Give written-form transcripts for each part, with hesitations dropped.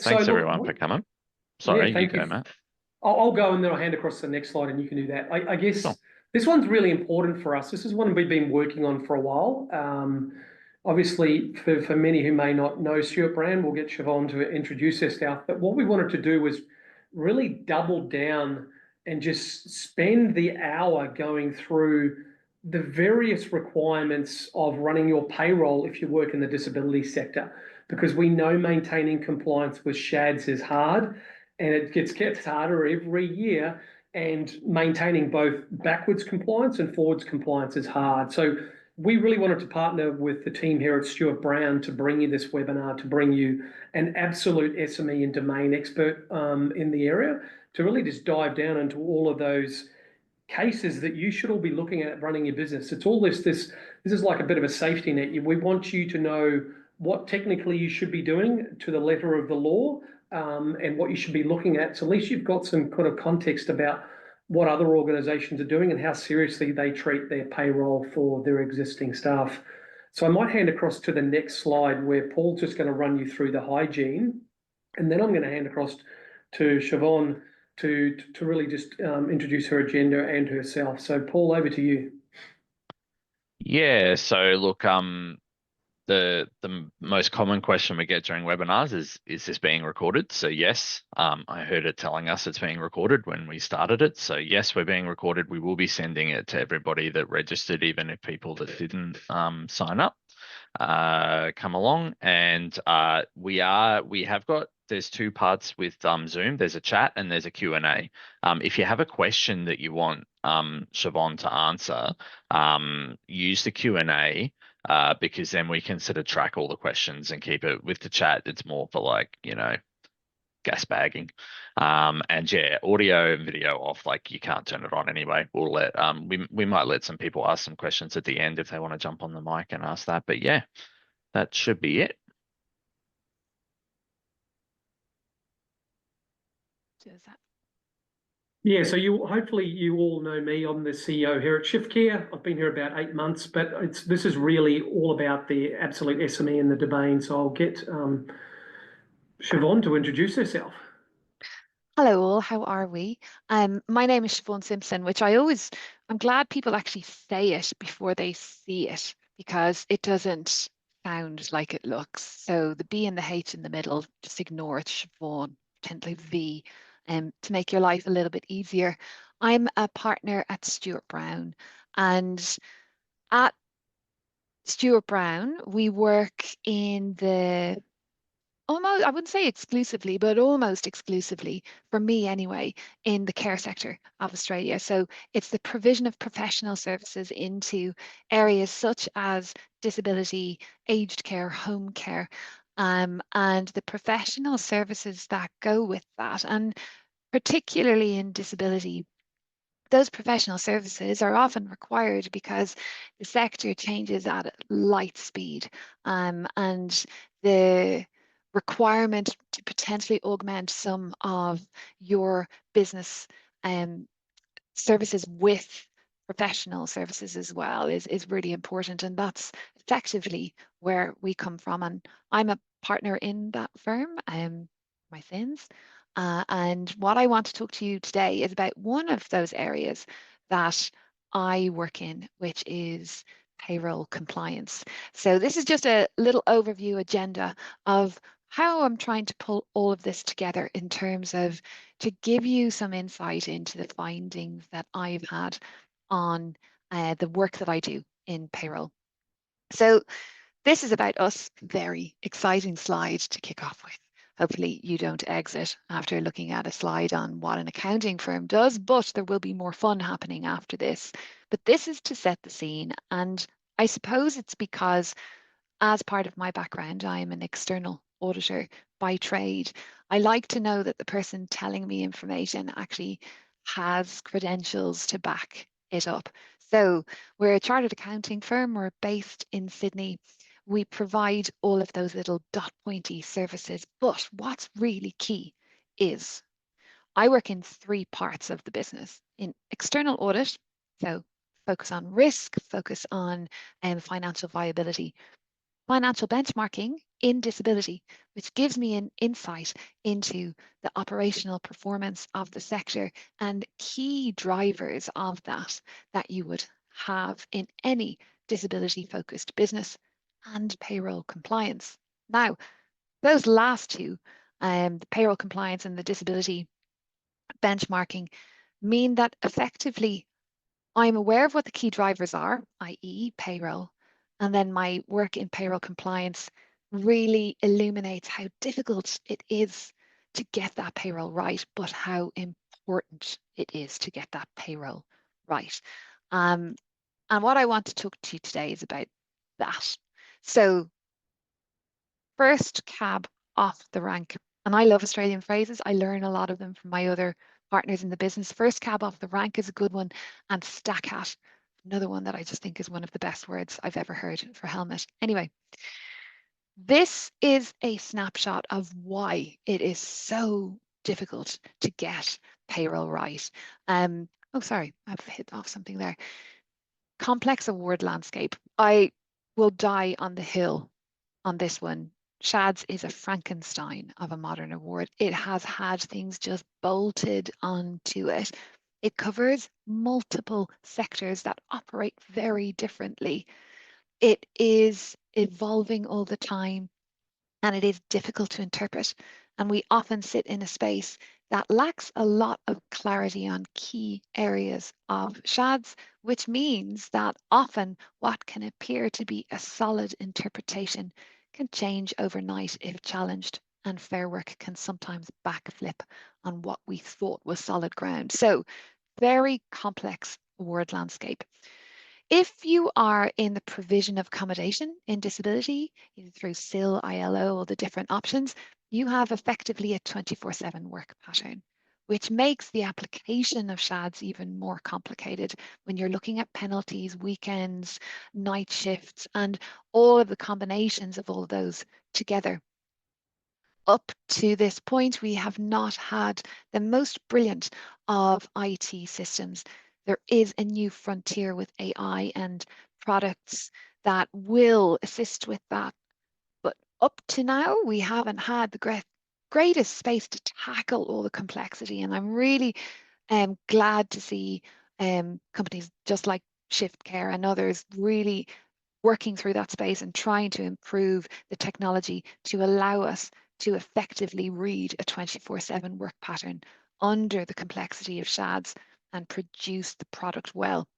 So Thanks look, everyone for coming. yeah, Sorry, you thank go, you. Matt. I'll go and then I'll hand across to the next slide and you can do that. I Sure. guess this one's really important for us. This is one we've been working on for a while. Obviously, for many who may not know Stuart Brand, we'll get Siobhan to introduce herself. But what we wanted to do was really double down and just spend the hour going through the various requirements of running your payroll if you work in the disability sector, because we know maintaining compliance with SHADS is hard and it gets harder every year. And maintaining both backwards compliance and forwards compliance is hard. So we really wanted to partner with the team here at Stuart Brown to bring you this webinar, to bring you an absolute SME and domain expert in the area, to really just dive down into all of those cases that you should all be looking at running your business. It's all this is like a bit of a safety net. We want you to know what technically you should be doing to the letter of the law, and what you should be looking at. So at least you've got some kind of context about what other organizations are doing and how seriously they treat their payroll for their existing staff. So I might hand across to the next slide where Paul's just going to run you through the hygiene, and then I'm going to hand across to Siobhan to really just introduce her agenda and herself. So Paul, over to you. Yeah, so look, the most common question we get during webinars is this being recorded? So yes, I heard it telling us it's being recorded when we started it. So yes, we're being recorded. We will be sending it to everybody that registered, even if people that didn't sign up come along. And we have got, there's two parts with Zoom. There's a chat and there's a Q&A. If you have a question that you want Siobhan to answer, use the Q&A. Because then we can sort of track all the questions and keep it. With the chat, it's more for like, gas bagging. And yeah, audio and video off, like you can't turn it on anyway. We'll let we might let some people ask some questions at the end if they want to jump on the mic and ask that. But yeah, that should be it. Yeah, so hopefully you all know me. I'm the CEO here at ShiftCare. I've been here about 8 months, but this is really all about the absolute SME and the domain. So I'll get Siobhan to introduce herself. Hello all, how are we? My name is Siobhan Simpson, which I'm glad people actually say it before they see it, because it doesn't sound like it looks. So the B and the H in the middle, just ignore it, Siobhan, pretend like V, to make your life a little bit easier. I'm a partner at Stuart Brown, and at Stuart Brown, we work in the almost, I wouldn't say exclusively, but almost exclusively, for me anyway, in the care sector of Australia. So it's the provision of professional services into areas such as disability, aged care, home care, and the professional services that go with that. And particularly in disability, those professional services are often required because the sector changes at light speed, and the requirement to potentially augment some of your business services with professional services as well is really important, and that's effectively where we come from. And I'm a partner in that firm, my sins. And what I want to talk to you today is about one of those areas that I work in, which is payroll compliance. So this is just a little overview agenda of how I'm trying to pull all of this together in terms of to give you some insight into the findings that I've had on the work that I do in payroll. So this is about us. Very exciting slide to kick off with. Hopefully you don't exit after looking at a slide on what an accounting firm does, but there will be more fun happening after this. But this is to set the scene. And I suppose it's because as part of my background, I am an external auditor by trade. I like to know that the person telling me information actually has credentials to back it up. So we're a chartered accounting firm. We're based in Sydney. We provide all of those little dot pointy services. But what's really key is I work in 3 parts of the business. In external audit, so focus on risk, focus on financial viability. Financial benchmarking in disability, which gives me an insight into the operational performance of the sector and key drivers of that you would have in any disability focused business, and payroll compliance. Now, those last two, the payroll compliance and the disability benchmarking, mean that effectively I'm aware of what the key drivers are, i.e. payroll, and then my work in payroll compliance really illuminates how difficult it is to get that payroll right, but how important it is to get that payroll right. And what I want to talk to you today is about that. So first cab off the rank, and I love Australian phrases. I learn a lot of them from my other partners in the business. First cab off the rank is a good one, and stack hat, another one that I just think is one of the best words I've ever heard for helmet. Anyway, this is a snapshot of why it is so difficult to get payroll right. Oh, sorry, I've hit off something there. Complex award landscape. I will die on the hill on this one. SHADS is a Frankenstein of a modern award. It has had things just bolted onto it. It covers multiple sectors that operate very differently. It is evolving all the time, and it is difficult to interpret. And we often sit in a space that lacks a lot of clarity on key areas of SHADS, which means that often what can appear to be a solid interpretation can change overnight if challenged, and Fair Work can sometimes backflip on what we thought was solid ground. So, very complex award landscape. If you are in the provision of accommodation in disability, either through SIL, ILO, or the different options, you have effectively a 24/7 work pattern, which makes the application of SHADS even more complicated when you're looking at penalties, weekends, night shifts, and all of the combinations of all of those together. Up to this point, we have not had the most brilliant of IT systems. There is a new frontier with AI and products that will assist with that. But up to now, we haven't had the greatest space to tackle all the complexity. And I'm really glad to see companies just like Shift Care and others really working through that space and trying to improve the technology to allow us to effectively read a 24/7 work pattern under the complexity of SHADS and produce the product well.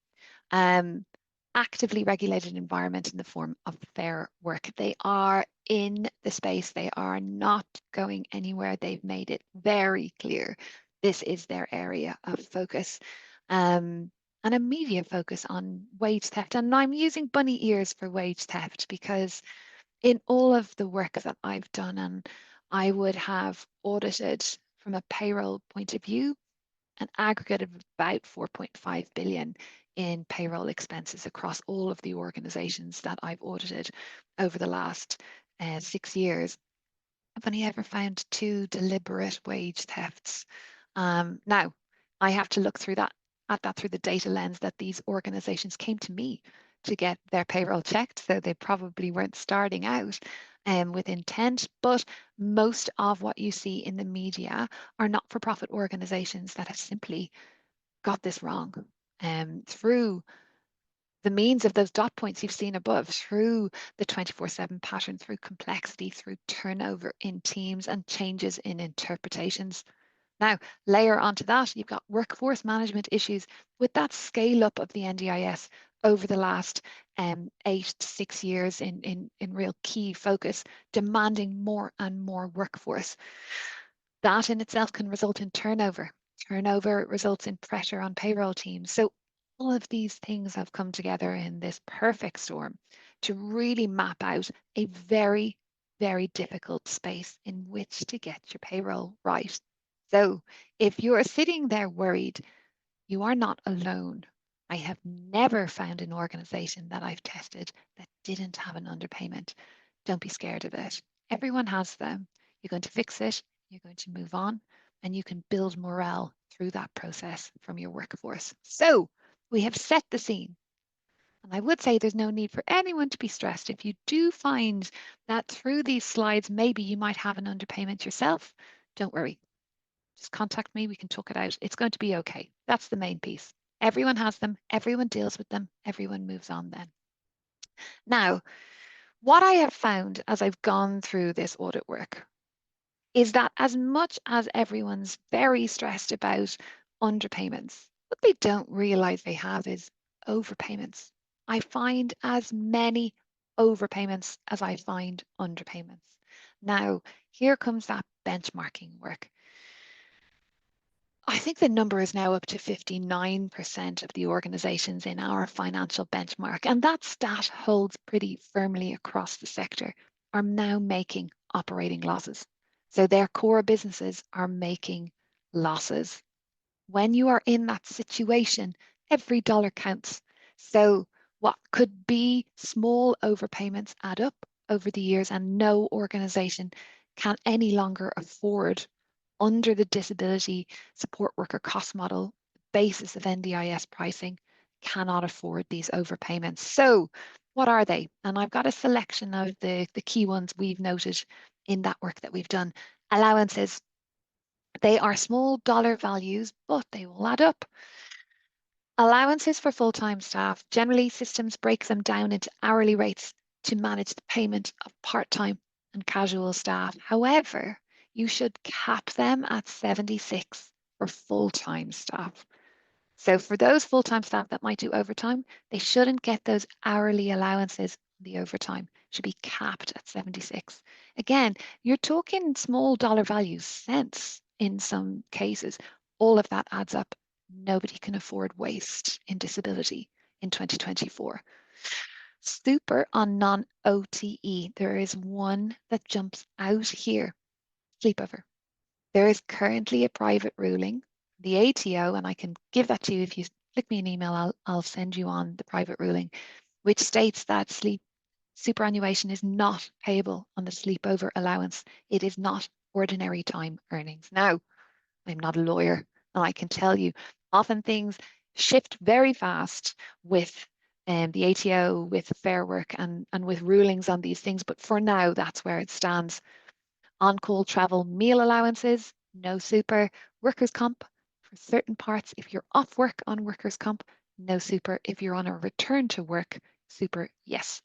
Actively regulated environment in the form of Fair Work. They are in the space. They are not going anywhere. They've made it very clear this is their area of focus. And a media focus on wage theft. And I'm using bunny ears for wage theft because in all of the work that I've done, and I would have audited from a payroll point of view, an aggregate of about 4.5 billion in payroll expenses across all of the organizations that I've audited over the last 6 years. I've only ever found 2 deliberate wage thefts. Now, I have to look through that through the data lens that these organizations came to me to get their payroll checked, so they probably weren't starting out with intent, but most of what you see in the media are not-for-profit organizations that have simply got this wrong. Through the means of those dot points you've seen above, through the 24/7 pattern, through complexity, through turnover in teams and changes in interpretations. Now, layer onto that, you've got workforce management issues with that scale up of the NDIS over the last 8 to 6 years in real key focus, demanding more and more workforce. That in itself can result in turnover. Turnover results in pressure on payroll teams. So all of these things have come together in this perfect storm to really map out a very, very difficult space in which to get your payroll right. So if you're sitting there worried, you are not alone. I have never found an organization that I've tested that didn't have an underpayment. Don't be scared of it. Everyone has them. You're going to fix it, you're going to move on, and you can build morale through that process from your workforce. So we have set the scene. And I would say there's no need for anyone to be stressed. If you do find that through these slides, maybe you might have an underpayment yourself, don't worry. Just contact me. We can talk it out. It's going to be okay. That's the main piece. Everyone has them. Everyone deals with them. Everyone moves on then. Now, what I have found as I've gone through this audit work is that as much as everyone's very stressed about underpayments, what they don't realize they have is overpayments. I find as many overpayments as I find underpayments. Now, here comes that benchmarking work. I think the number is now up to 59% of the organizations in our financial benchmark, and that stat holds pretty firmly across the sector, are now making operating losses. So their core businesses are making losses. When you are in that situation, every dollar counts. So what could be small overpayments add up over the years, and no organization can any longer afford under the disability support worker cost model basis of NDIS pricing cannot afford these overpayments. So what are they? And I've got a selection of the key ones we've noted in that work that we've done. Allowances. They are small dollar values, but they will add up. Allowances for full-time staff. Generally, systems break them down into hourly rates to manage the payment of part-time and casual staff. However, you should cap them at 76 for full-time staff. So for those full-time staff that might do overtime, they shouldn't get those hourly allowances on the overtime. Should be capped at 76. Again, you're talking small dollar values, cents in some cases. All of that adds up. Nobody can afford waste in disability in 2024. Super on non-OTE. There is one that jumps out here. Sleepover. There is currently a private ruling, the ATO, and I can give that to you if you click me an email, I'll send you on the private ruling, which states that superannuation is not payable on the sleepover allowance. It is not ordinary time earnings. Now, I'm not a lawyer, and I can tell you, often things shift very fast with the ATO, with Fair Work, and with rulings on these things. But for now, that's where it stands. On-call travel meal allowances, no super. Workers' comp for certain parts. If you're off work on workers' comp, no super. If you're on a return to work, super, yes.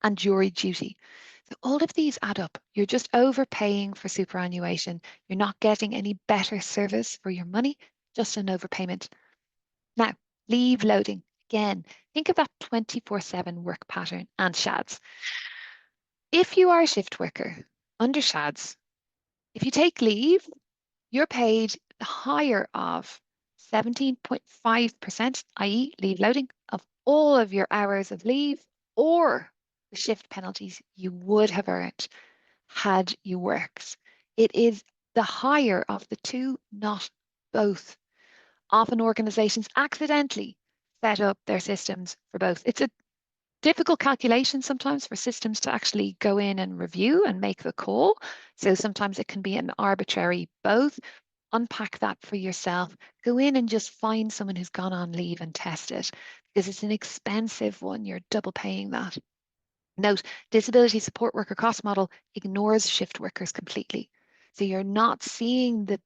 And jury duty. So all of these add up. You're just overpaying for superannuation. You're not getting any better service for your money, just an overpayment. Now, leave loading. Again, think of that 24/7 work pattern and SHADs. If you are a shift worker under SHADs, if you take leave, you're paid the higher of 17.5%, i.e. leave loading, of all of your hours of leave or the shift penalties you would have earned had you worked. It is the higher of the two, not both. Often organizations accidentally set up their systems for both. It's a difficult calculation sometimes for systems to actually go in and review and make the call. So sometimes it can be an arbitrary both. Unpack that for yourself. Go in and just find someone who's gone on leave and test it because it's an expensive one. You're double paying that. Note, disability support worker cost model ignores shift workers completely. So you're not seeing the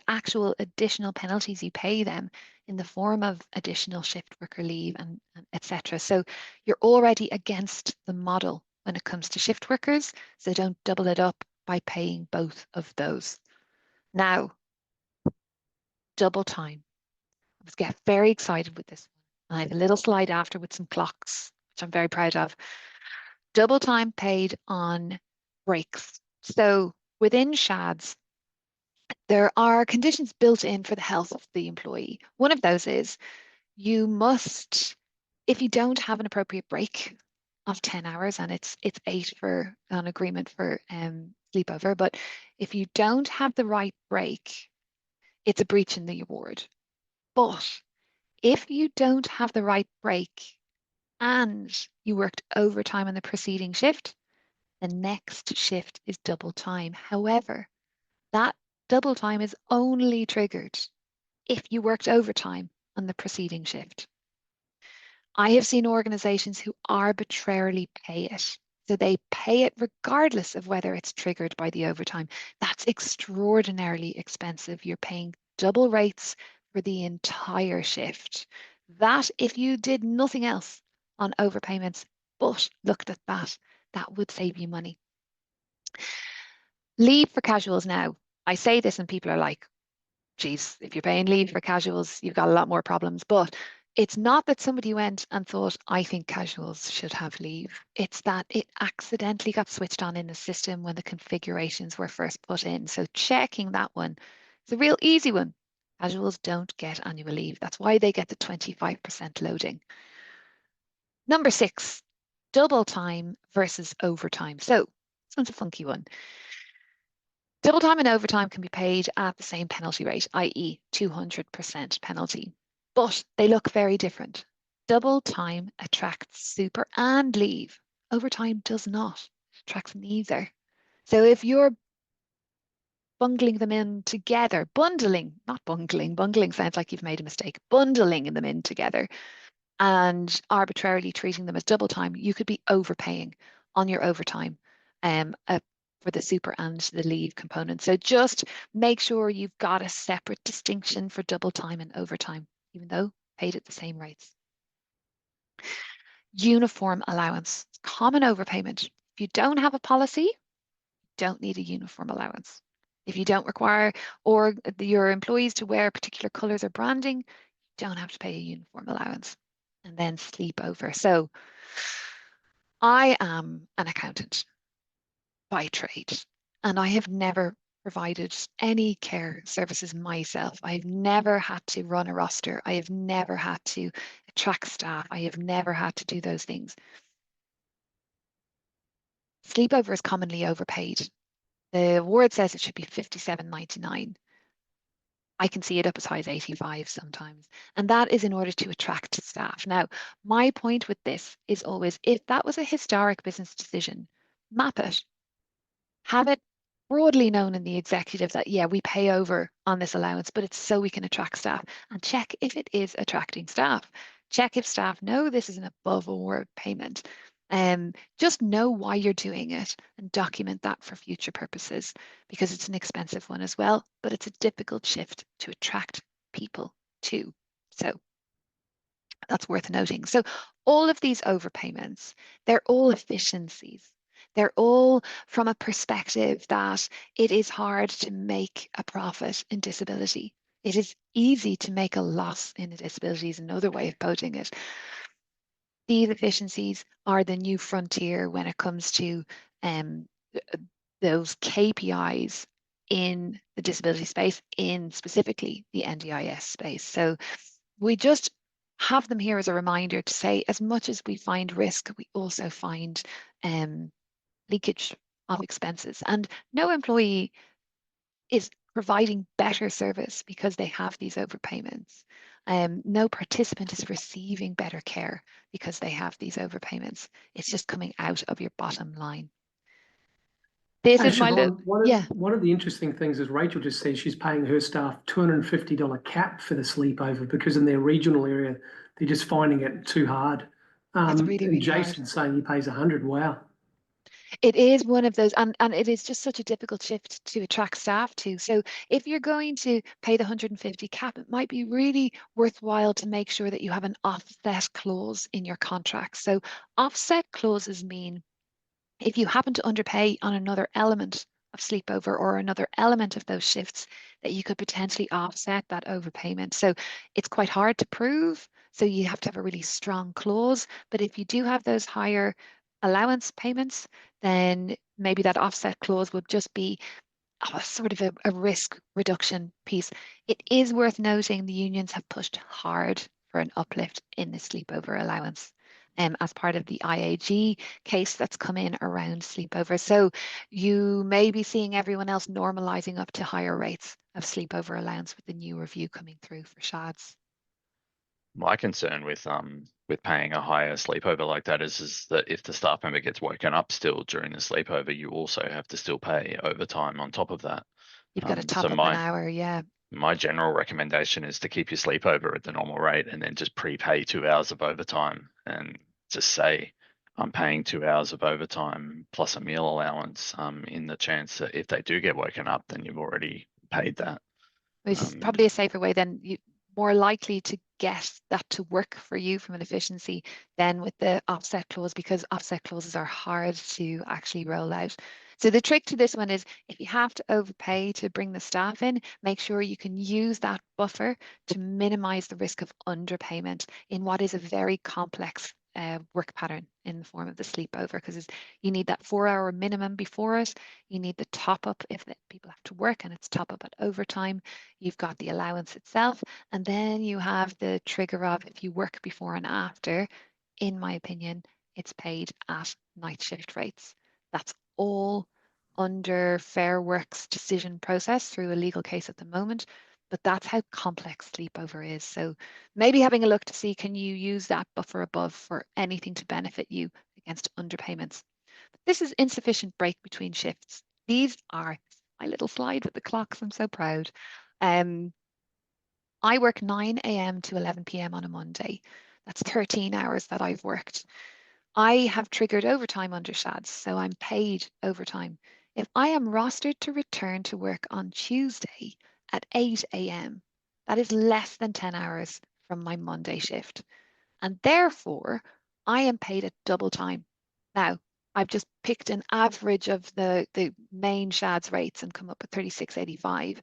actual additional penalties you pay them in the form of additional shift worker leave and etc. So you're already against the model when it comes to shift workers. So don't double it up by paying both of those. Now, double time. I was get very excited with this one. I have a little slide after with some clocks, which I'm very proud of. Double time paid on breaks. So within SHADs, there are conditions built in for the health of the employee. One of those is you must, if you don't have an appropriate break of 10 hours, and it's 8 for an agreement for sleepover, but if you don't have the right break, it's a breach in the award. But if you don't have the right break and you worked overtime on the preceding shift, the next shift is double time. However, that double time is only triggered if you worked overtime on the preceding shift. I have seen organizations who arbitrarily pay it. So they pay it regardless of whether it's triggered by the overtime. That's extraordinarily expensive. You're paying double rates for the entire shift. That, if you did nothing else on overpayments, but looked at that, that would save you money. Leave for casuals now. I say this and people are like, geez, if you're paying leave for casuals, you've got a lot more problems. But it's not that somebody went and thought, I think casuals should have leave. It's that it accidentally got switched on in the system when the configurations were first put in. So checking that one, it's a real easy one. Casuals don't get annual leave. That's why they get the 25% loading. Number 6, double time versus overtime. So this one's a funky one. Double time and overtime can be paid at the same penalty rate, i.e. 200% penalty, but they look very different. Double time attracts super and leave. Overtime does not. It attracts neither. So if you're bungling them in together, not bungling sounds like you've made a mistake, bundling them in together and arbitrarily treating them as double time, you could be overpaying on your overtime for the super and the leave component. So just make sure you've got a separate distinction for double time and overtime, even though paid at the same rates. Uniform allowance, common overpayment. If you don't have a policy, you don't need a uniform allowance. If you don't require your employees to wear particular colors or branding, you don't have to pay a uniform allowance. And then sleepover. So I am an accountant by trade, and I have never provided any care services myself. I've never had to run a roster. I have never had to attract staff. I have never had to do those things. Sleepover is commonly overpaid. The word says it should be $57.99. I can see it up as high as 85 sometimes. And that is in order to attract staff. Now, my point with this is always, if that was a historic business decision, map it. Have it broadly known in the executive that, yeah, we pay over on this allowance, but it's so we can attract staff, and check if it is attracting staff. Check if staff know this is an above award payment. Just know why you're doing it and document that for future purposes, because it's an expensive one as well, but it's a difficult shift to attract people too. So that's worth noting. So all of these overpayments, they're all efficiencies. They're all from a perspective that it is hard to make a profit in disability. It is easy to make a loss in a disability is another way of putting it. These efficiencies are the new frontier when it comes to those KPIs in the disability space, in specifically the NDIS space. So we just have them here as a reminder to say, as much as we find risk, we also find leakage of expenses. And no employee is providing better service because they have these overpayments. No participant is receiving better care because they have these overpayments. It's just coming out of your bottom line. This is my Siobhan, yeah. one of the interesting things is Rachel just said she's paying her staff $250 cap for the sleepover because in their regional area, they're just finding it too hard. It's really, And really Jason's saying he pays 100. Wow. It is one of those, and it is just such a difficult shift to attract staff to. So if you're going to pay the 150 cap, it might be really worthwhile to make sure that you have an offset clause in your contract. So offset clauses mean if you happen to underpay on another element of sleepover or another element of those shifts, that you could potentially offset that overpayment. So it's quite hard to prove. So you have to have a really strong clause. But if you do have those higher allowance payments, then maybe that offset clause would just be sort of a risk reduction piece. It is worth noting the unions have pushed hard for an uplift in the sleepover allowance as part of the IAG case that's come in around sleepover. So you may be seeing everyone else normalizing up to higher rates of sleepover allowance with the new review coming through for SHADs. My concern with paying a higher sleepover like that is that if the staff member gets woken up still during the sleepover, you also have to still pay overtime on top of that. You've got to top So up an hour, yeah. my general recommendation is to keep your sleepover at the normal rate and then just prepay 2 hours of overtime and just say, I'm paying 2 hours of overtime plus a meal allowance in the chance that if they do get woken up, then you've already paid that. Which is probably a safer way, then you more likely to get that to work for you from an efficiency than with the offset clause, because offset clauses are hard to actually roll out. So the trick to this one is, if you have to overpay to bring the staff in, make sure you can use that buffer to minimize the risk of underpayment in what is a very complex work pattern in the form of the sleepover, because you need that 4 hour minimum before it. You need the top up if people have to work and it's top up at overtime. You've got the allowance itself, and then you have the trigger of, if you work before and after, in my opinion, it's paid at night shift rates. That's all under Fair Work's decision process through a legal case at the moment, but that's how complex sleepover is. So maybe having a look to see, can you use that buffer above for anything to benefit you against underpayments. But this is insufficient break between shifts. These are my little slide with the clocks. I'm so proud. I work 9 a.m. to 11 p.m. on a Monday. That's 13 hours that I've worked. I have triggered overtime under SHADS, so I'm paid overtime. If I am rostered to return to work on Tuesday at 8 a.m., that is less than 10 hours from my Monday shift. And therefore, I am paid at double time. Now, I've just picked an average of the main SHADS rates and come up with 36.85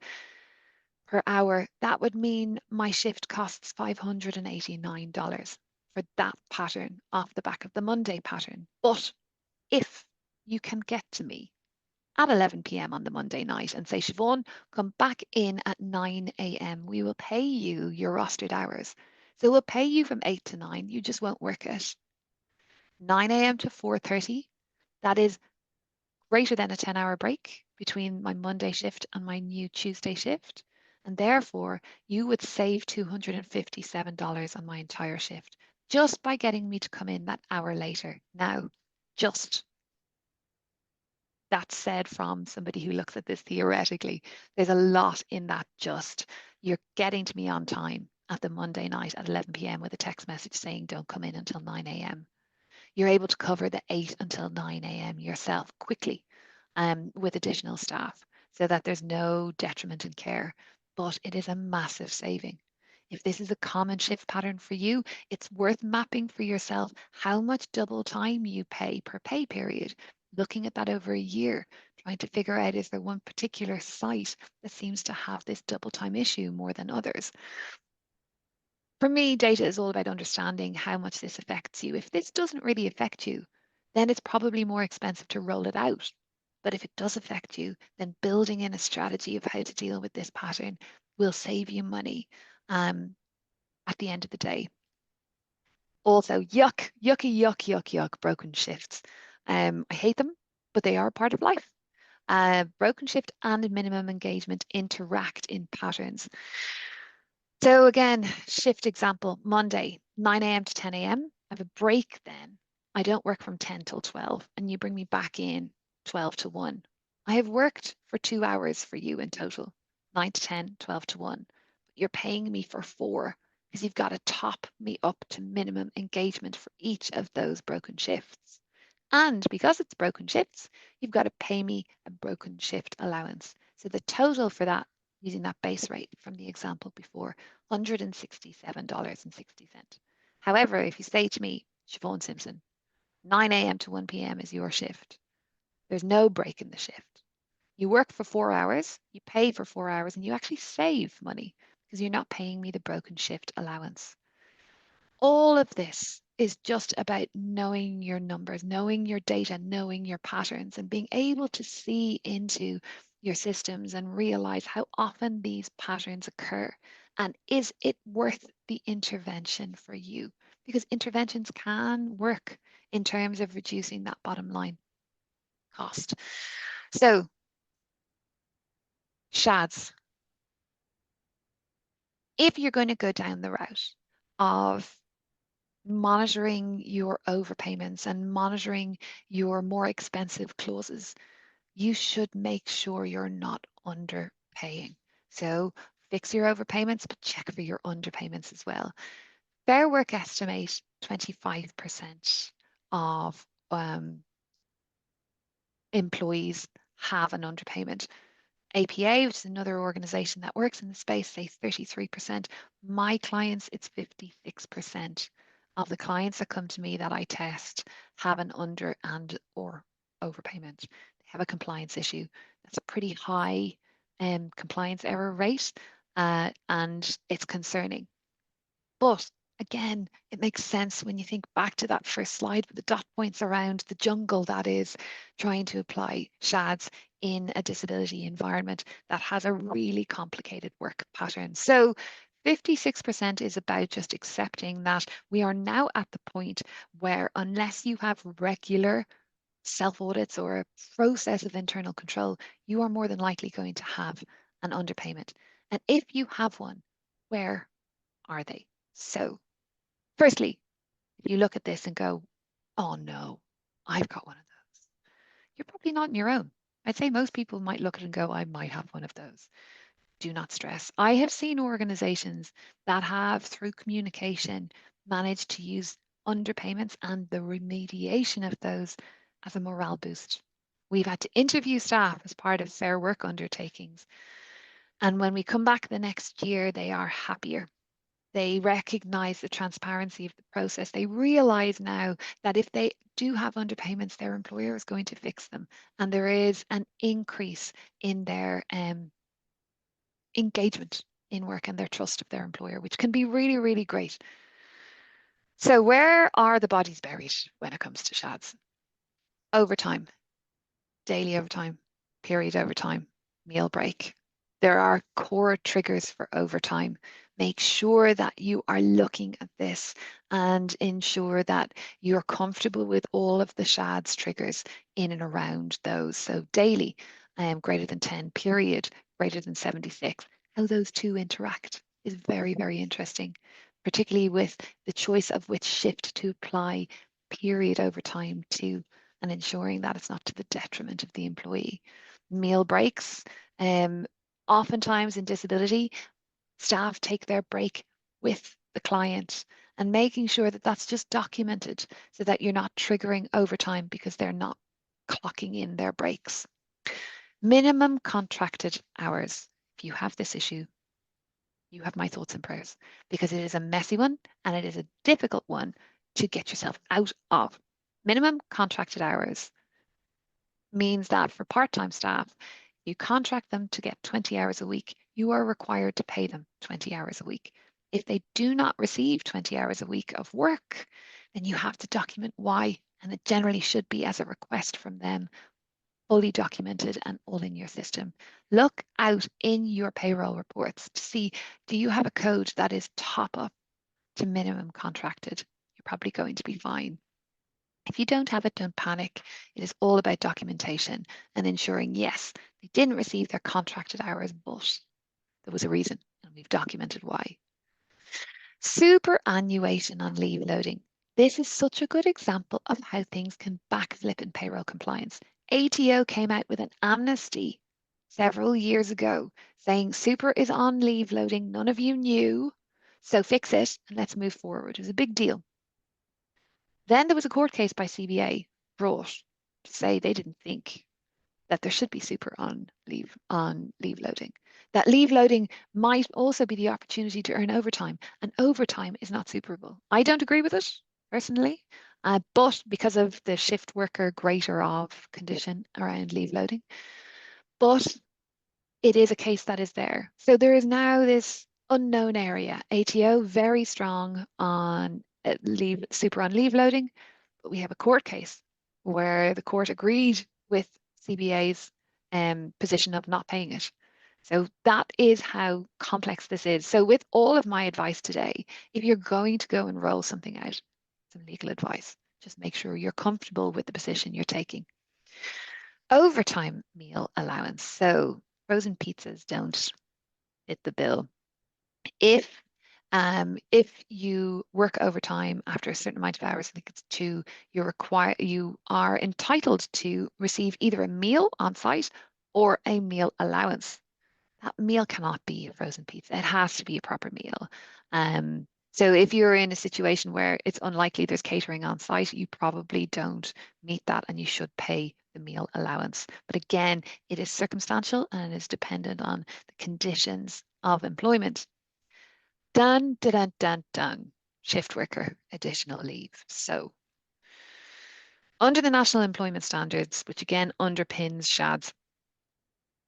per hour. That would mean my shift costs $589 for that pattern off the back of the Monday pattern. But if you can get to me at 11 p.m. on the Monday night and say, Siobhan, come back in at 9 a.m., we will pay you your rostered hours. So we'll pay you from 8 to 9, you just won't work it. 9 a.m. to 4:30, that is greater than a 10-hour break between my Monday shift and my new Tuesday shift. And therefore, you would save $257 on my entire shift just by getting me to come in that hour later. Now, just that said, from somebody who looks at this theoretically, there's a lot in that. Just you're getting to me on time at the Monday night at 11 p.m. with a text message saying don't come in until 9 a.m. You're able to cover the 8 until 9 a.m. yourself quickly with additional staff, so that there's no detriment in care, but it is a massive saving. If this is a common shift pattern for you, it's worth mapping for yourself how much double time you pay per pay period, looking at that over a year, trying to figure out, is there one particular site that seems to have this double time issue more than others? For me, data is all about understanding how much this affects you. If this doesn't really affect you, then it's probably more expensive to roll it out. But if it does affect you, then building in a strategy of how to deal with this pattern will save you money at the end of the day. Also, yuck, yucky, yuck, yuck, yuck, broken shifts. I hate them, but they are part of life. Broken shift and minimum engagement interact in patterns. So again, shift example, Monday, 9 a.m. to 10 a.m. I have a break then. I don't work from 10 till 12, and you bring me back in 12 to 1. I have worked for 2 hours for you in total, 9 to 10, 12 to 1. But you're paying me for 4 because you've got to top me up to minimum engagement for each of those broken shifts. And because it's broken shifts, you've got to pay me a broken shift allowance. So the total for that, using that base rate from the example before, $167.60. However, if you say to me, Siobhan Simpson, 9 a.m. to 1 p.m. is your shift. There's no break in the shift. You work for 4 hours, you pay for 4 hours, and you actually save money because you're not paying me the broken shift allowance. All of this is just about knowing your numbers, knowing your data, knowing your patterns, and being able to see into your systems and realize how often these patterns occur. And is it worth the intervention for you? Because interventions can work in terms of reducing that bottom line cost. So, SHADS, if you're going to go down the route of monitoring your overpayments and monitoring your more expensive clauses, you should make sure you're not underpaying. So fix your overpayments, but check for your underpayments as well. Fair Work estimate 25% of employees have an underpayment. APA, which is another organization that works in the space, say 33%. My clients, it's 56% of the clients that come to me that I test have an under and or overpayment. They have a compliance issue. That's a pretty high compliance error rate, and it's concerning. But again, it makes sense when you think back to that first slide with the dot points around the jungle that is trying to apply SHADs in a disability environment that has a really complicated work pattern. So 56% is about just accepting that we are now at the point where unless you have regular self-audits or a process of internal control, you are more than likely going to have an underpayment. And if you have one, where are they? So firstly, if you look at this and go, oh no, I've got one of those, you're probably not on your own. I'd say most people might look at it and go, I might have one of those. Do not stress. I have seen organizations that have, through communication, managed to use underpayments and the remediation of those as a morale boost. We've had to interview staff as part of fair work undertakings. And when we come back the next year, they are happier. They recognize the transparency of the process. They realize now that if they do have underpayments, their employer is going to fix them. And there is an increase in their engagement in work and their trust of their employer, which can be really, really great. So where are the bodies buried when it comes to SHADs? Overtime, daily overtime, period overtime, meal break. There are core triggers for overtime. Make sure that you are looking at this and ensure that you're comfortable with all of the SHADS triggers in and around those. So daily, greater than 10, period, greater than 76. How those two interact is very, very interesting, particularly with the choice of which shift to apply period overtime to, and ensuring that it's not to the detriment of the employee. Meal breaks, oftentimes in disability, staff take their break with the client, and making sure that that's just documented so that you're not triggering overtime because they're not clocking in their breaks. Minimum contracted hours. If you have this issue, you have my thoughts and prayers, because it is a messy one and it is a difficult one to get yourself out of. Minimum contracted hours means that for part-time staff, you contract them to get 20 hours a week, you are required to pay them 20 hours a week. If they do not receive 20 hours a week of work, then you have to document why, and it generally should be as a request from them, fully documented and all in your system. Look out in your payroll reports to see, do you have a code that is top up to minimum contracted? You're probably going to be fine. If you don't have it, don't panic. It is all about documentation and ensuring, yes, they didn't receive their contracted hours, but there was a reason and we've documented why. Superannuation on leave loading. This is such a good example of how things can backflip in payroll compliance. ATO came out with an amnesty several years ago saying super is on leave loading. None of you knew, so fix it and let's move forward. It was a big deal. Then there was a court case by CBA brought to say they didn't think that there should be super on leave loading. That leave loading might also be the opportunity to earn overtime, and overtime is not superable. I don't agree with it personally, but because of the shift worker greater of condition around leave loading, but it is a case that is there. So there is now this unknown area. ATO very strong on super on leave loading, but we have a court case where the court agreed with CBA's position of not paying it. So that is how complex this is. So with all of my advice today, if you're going to go and roll something out, some legal advice, just make sure you're comfortable with the position you're taking. Overtime meal allowance. So frozen pizzas don't fit the bill. If you work overtime after a certain amount of hours, I think it's 2, you are entitled to receive either a meal on site or a meal allowance. that meal cannot be a frozen pizza. It has to be a proper meal. So if you're in a situation where it's unlikely there's catering on site, you probably don't meet that and you should pay the meal allowance. But again, it is circumstantial and it is dependent on the conditions of employment. Dun, dun, dun, dun, dun. Shift worker additional leave. So under the National Employment Standards, which again underpins SHADS,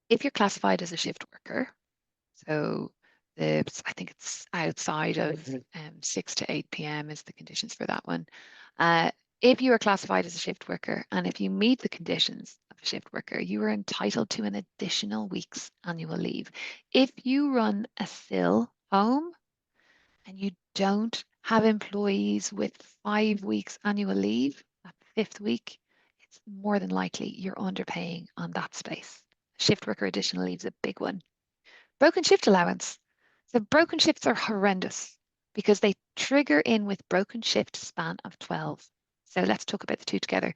if you're classified as a shift worker, so I think it's outside of 6 to 8 p.m. is the conditions for that one. If you are classified as a shift worker and if you meet the conditions of a shift worker, you are entitled to an additional week's annual leave. If you run a SIL home and you don't have employees with 5 weeks annual leave, that 5th week, it's more than likely you're underpaying on that space. Shift worker additional leave is a big one. Broken shift allowance. So broken shifts are horrendous because they trigger in with broken shift span of 12. So let's talk about the two together.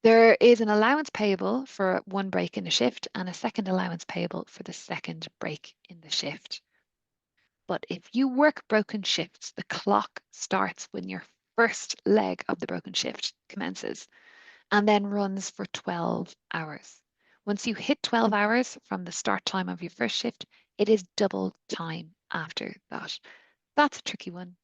There is an allowance payable for one break in a shift and a second allowance payable for the second break in the shift. But if you work broken shifts, the clock starts when your first leg of the broken shift commences and then runs for 12 hours. Once you hit 12 hours from the start time of your first shift, it is double time after that. That's a tricky one.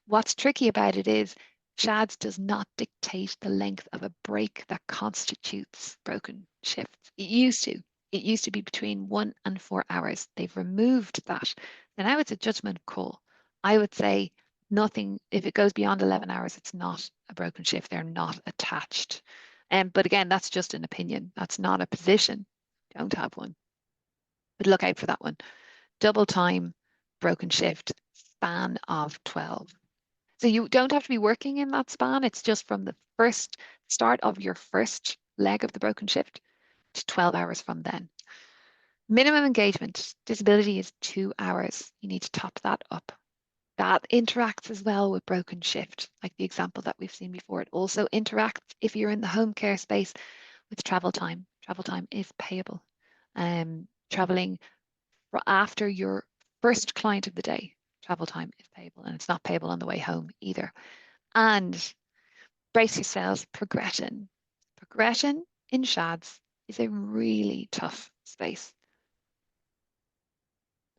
What's tricky about it is SHADS does not dictate the length of a break that constitutes broken shifts. It used to. It used to be between 1 and 4 hours. They've removed that. And now it's a judgment call. I would say nothing, if it goes beyond 11 hours, it's not a broken shift. They're not attached. But again, that's just an opinion. That's not a position. Don't have one. But look out for that one. Double time, broken shift, span of 12. So you don't have to be working in that span. It's just from the first start of your first leg of the broken shift to 12 hours from then. Minimum engagement, disability is 2 hours. You need to top that up. That interacts as well with broken shift, like the example that we've seen before. It also interacts if you're in the home care space with travel time. Travel time is payable. Traveling after your first client of the day, travel time is payable, and it's not payable on the way home either. And brace yourselves, progression. Progression in SHADS is a really tough space.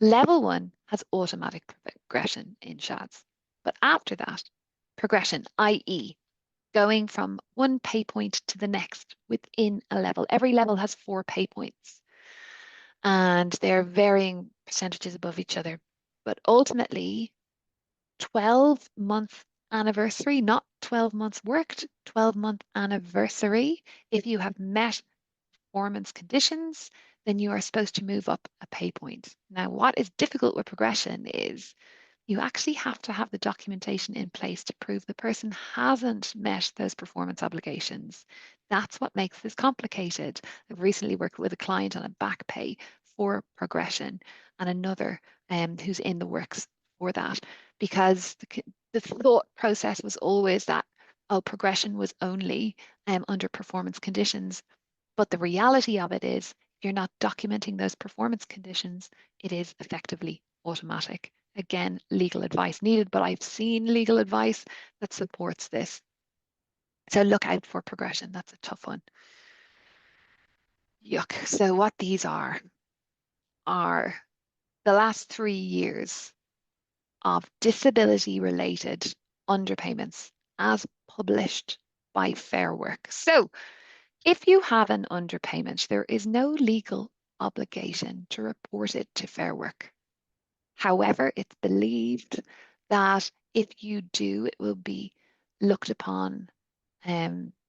Level 1 has automatic progression in SHADS. But after that, progression, i.e., going from one pay point to the next within a level. Every level has 4 pay points. And they're varying percentages above each other. But ultimately, 12-month anniversary, not 12 months worked, 12-month anniversary. If you have met performance conditions, then you are supposed to move up a pay point. Now, what is difficult with progression is you actually have to have the documentation in place to prove the person hasn't met those performance obligations. That's what makes this complicated. I've recently worked with a client on a back pay for progression and another who's in the works for that, because the thought process was always that, oh, progression was only under performance conditions. But the reality of it is, if you're not documenting those performance conditions, it is effectively automatic. Again, legal advice needed, but I've seen legal advice that supports this. So look out for progression. That's a tough one. Yuck. So what these are the last 3 years of disability-related underpayments as published by Fair Work. So if you have an underpayment, there is no legal obligation to report it to Fair Work. However, it's believed that if you do, it will be looked upon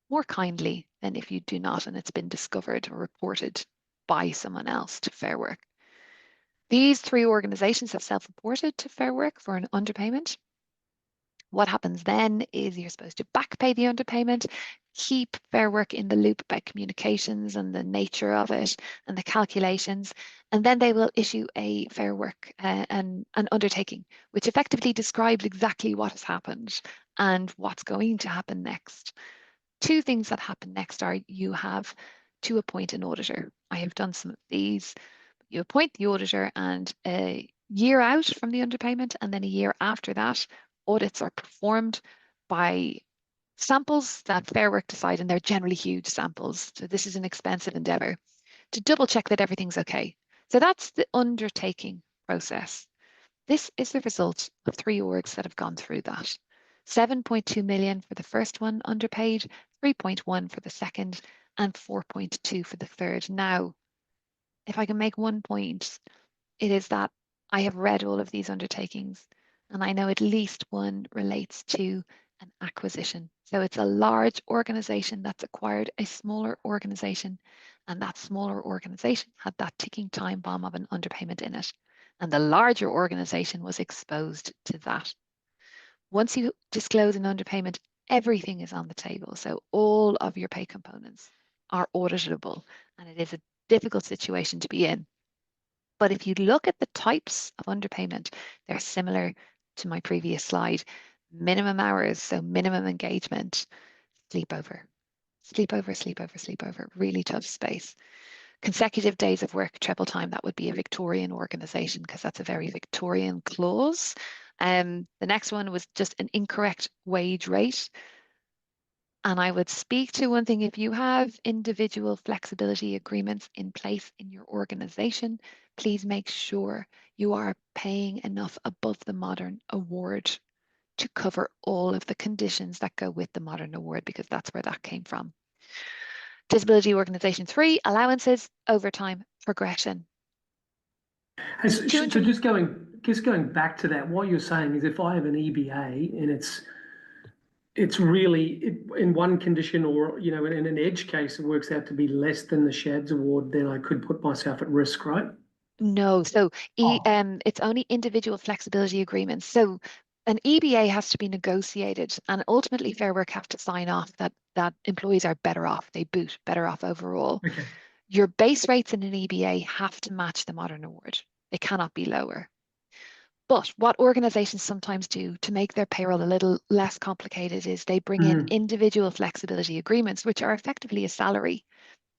more kindly than if you do not, and it's been discovered or reported by someone else to Fair Work. These 3 organizations have self-reported to Fair Work for an underpayment. What happens then is you're supposed to back pay the underpayment, keep Fair Work in the loop about communications and the nature of it and the calculations, and then they will issue a Fair Work an undertaking, which effectively describes exactly what has happened and what's going to happen next. 2 things that happen next are you have to appoint an auditor. I have done some of these. you appoint the auditor, and a year out from the underpayment and then a year after that, audits are performed by samples that Fair Work decide, and they're generally huge samples. So this is an expensive endeavor to double check that everything's okay. So that's the undertaking process. This is the result of 3 orgs that have gone through that. 7.2 million for the first one underpaid, 3.1 for the second, and 4.2 for the third. Now, if I can make one point, it is that I have read all of these undertakings, and I know at least one relates to an acquisition. So it's a large organization that's acquired a smaller organization, and that smaller organization had that ticking time bomb of an underpayment in it. And the larger organization was exposed to that. Once you disclose an underpayment, everything is on the table. So all of your pay components are auditable, and it is a difficult situation to be in. But if you look at the types of underpayment, they're similar to my previous slide. Minimum hours, so minimum engagement, sleepover, sleepover, sleepover, sleepover, really tough space. Consecutive days of work, treble time, that would be a Victorian organization because that's a very Victorian clause. The next one was just an incorrect wage rate. And I would speak to one thing, if you have individual flexibility agreements in place in your organization, please make sure you are paying enough above the modern award to cover all of the conditions that go with the modern award, because that's where that came from. Disability Organization 3, allowances, overtime, progression. So just going back to that, what you're saying is if I have an EBA and it's really in one condition, or in an edge case, it works out to be less than the SHADS award, then I could put myself at risk, right? No, so Oh, it's only individual flexibility agreements. So an EBA has to be negotiated, and ultimately Fair Work have to sign off that employees are better off. They boot better off overall. okay. Your base rates in an EBA have to match the modern award. They cannot be lower. But what organizations sometimes do to make their payroll a little less complicated is they bring in Mhm. individual flexibility agreements, which are effectively a salary.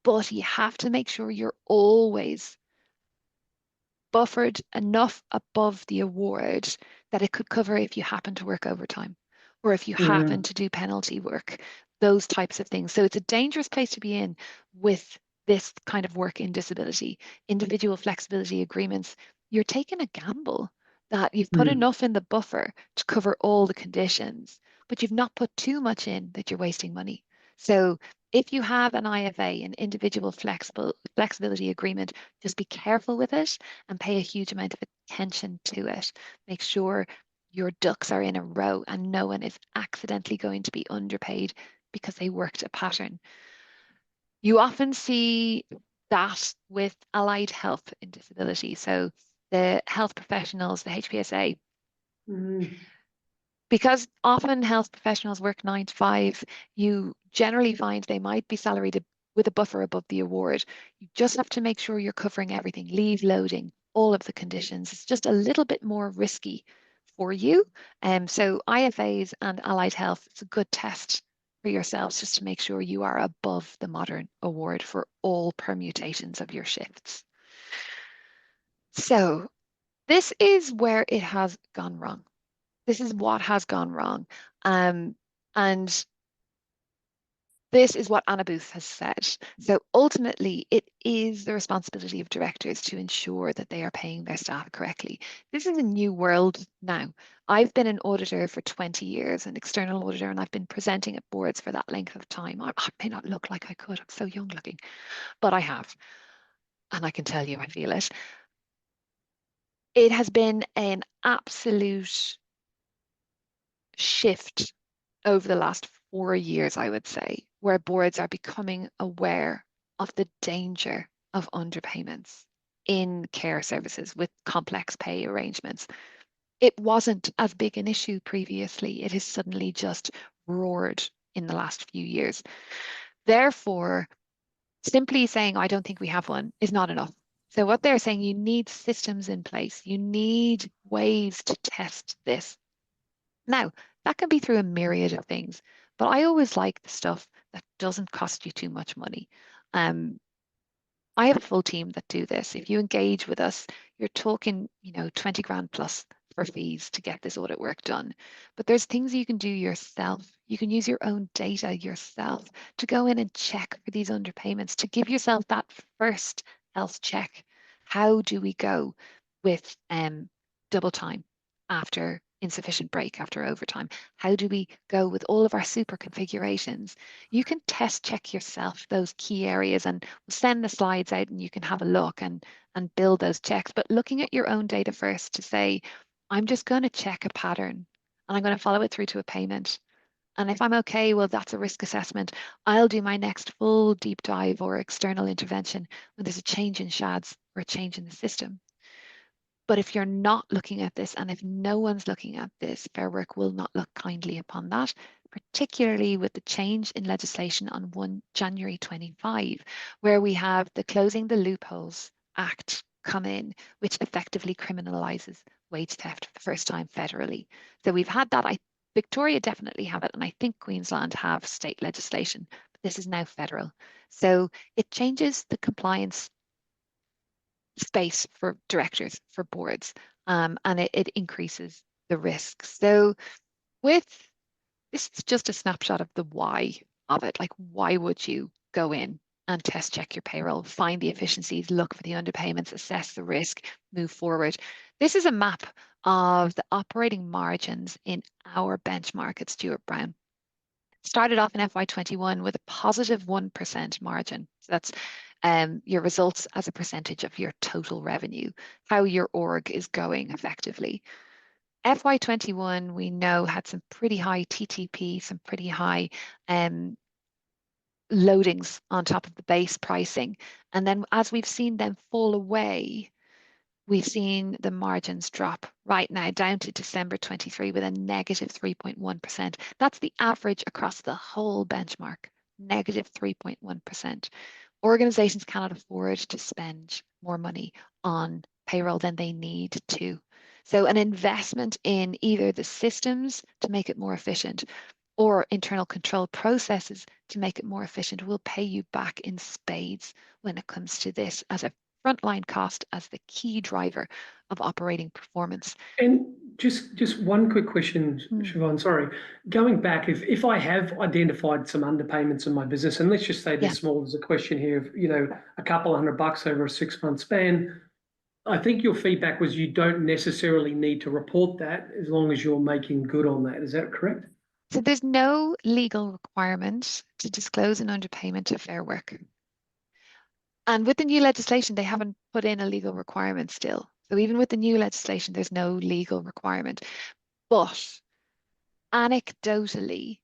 But you have to make sure you're always buffered enough above the award that it could cover if you happen to work overtime or if you happen Mhm. to do penalty work, those types of things. So it's a dangerous place to be in with this kind of work in disability, individual flexibility agreements. You're taking a gamble that you've put Mhm. enough in the buffer to cover all the conditions, but you've not put too much in that you're wasting money. So if you have an IFA, an individual flexibility agreement, just be careful with it and pay a huge amount of attention to it. Make sure your ducks are in a row and no one is accidentally going to be underpaid because they worked a pattern. You often see that with allied health in disability. So the health professionals, the HPSA, Mhm. because often health professionals work 9 to 5, you generally find they might be salaried with a buffer above the award. You just have to make sure you're covering everything, leave loading, all of the conditions. It's just a little bit more risky for you. So IFAs and allied health, it's a good test for yourselves just to make sure you are above the modern award for all permutations of your shifts. So this is where it has gone wrong. This is what has gone wrong. Um, and this is what Anna Booth has said. So ultimately, it is the responsibility of directors to ensure that they are paying their staff correctly. This is a new world now. I've been an auditor for 20 years, an external auditor, and I've been presenting at boards for that length of time. I may not look like I could, I'm so young looking, but I have. And I can tell you, I feel it. It has been an absolute shift over the last 4 years, I would say, where boards are becoming aware of the danger of underpayments in care services with complex pay arrangements. It wasn't as big an issue previously. It has suddenly just roared in the last few years. Therefore, simply saying, I don't think we have one, is not enough. So, what they're saying, you need systems in place, you need ways to test this. Now, that can be through a myriad of things, but I always like the stuff that doesn't cost you too much money. Um, I have a full team that do this. If you engage with us, you're talking, 20 grand plus for fees to get this audit work done. But there's things you can do yourself. You can use your own data yourself to go in and check for these underpayments, to give yourself that first health check. How do we go with double time after insufficient break, after overtime? How do we go with all of our super configurations? You can test check yourself those key areas, and we'll send the slides out and you can have a look and build those checks. But looking at your own data first to say, I'm just going to check a pattern and I'm going to follow it through to a payment. And if I'm okay, well, that's a risk assessment. I'll do my next full deep dive or external intervention when there's a change in SHADs or a change in the system. But if you're not looking at this, and if no one's looking at this, Fair Work will not look kindly upon that, particularly with the change in legislation on 1 January 25, where we have the Closing the Loopholes Act come in, which effectively criminalizes wage theft for the first time federally. So we've had that. Victoria definitely have it, and I think Queensland have state legislation, but this is now federal. So it changes the compliance space for directors, for boards, and it increases the risk. So with this is just a snapshot of the why of it. Like, why would you go in and test check your payroll, find the efficiencies, look for the underpayments, assess the risk, move forward? This is a map of the operating margins in our benchmark at Stewart Brown. Started off in FY21 with a positive 1% margin. So that's your results as a percentage of your total revenue, how your org is going effectively. FY21, we know, had some pretty high TTP, some pretty high loadings on top of the base pricing. And then as we've seen them fall away, we've seen the margins drop right now down to December 23 with a negative 3.1%. That's the average across the whole benchmark, negative 3.1%. Organizations cannot afford to spend more money on payroll than they need to. So an investment in either the systems to make it more efficient or internal control processes to make it more efficient will pay you back in spades when it comes to this as a frontline cost, as the key driver of operating performance. And just one quick question, Mm. Siobhan, sorry. Going back, if I have identified some underpayments in my business, and let's just say they're Yeah. small, there's a question here of, a couple of $100 over a 6-month span. I think your feedback was you don't necessarily need to report that as long as you're making good on that. Is that correct? So there's no legal requirement to disclose an underpayment to Fair Work. And with the new legislation, they haven't put in a legal requirement still. So even with the new legislation, there's no legal requirement. But anecdotally,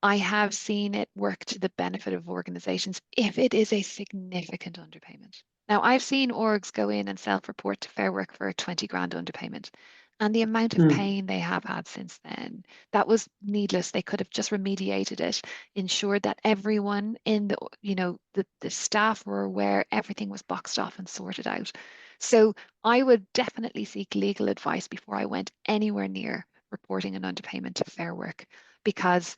I have seen it work to the benefit of organizations if it is a significant underpayment. Now, I've seen orgs go in and self-report to Fair Work for a 20 grand underpayment. And the amount of pain they have had since then, that was needless. They could have just remediated it, ensured that everyone in the staff were aware everything was boxed off and sorted out. So I would definitely seek legal advice before I went anywhere near reporting an underpayment to Fair Work, because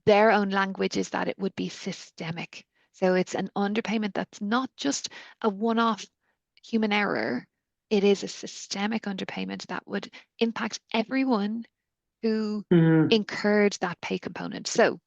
their own language is that it would be systemic. So it's an underpayment that's not just a one-off human error. It is a systemic underpayment that would impact everyone who incurred that pay component. So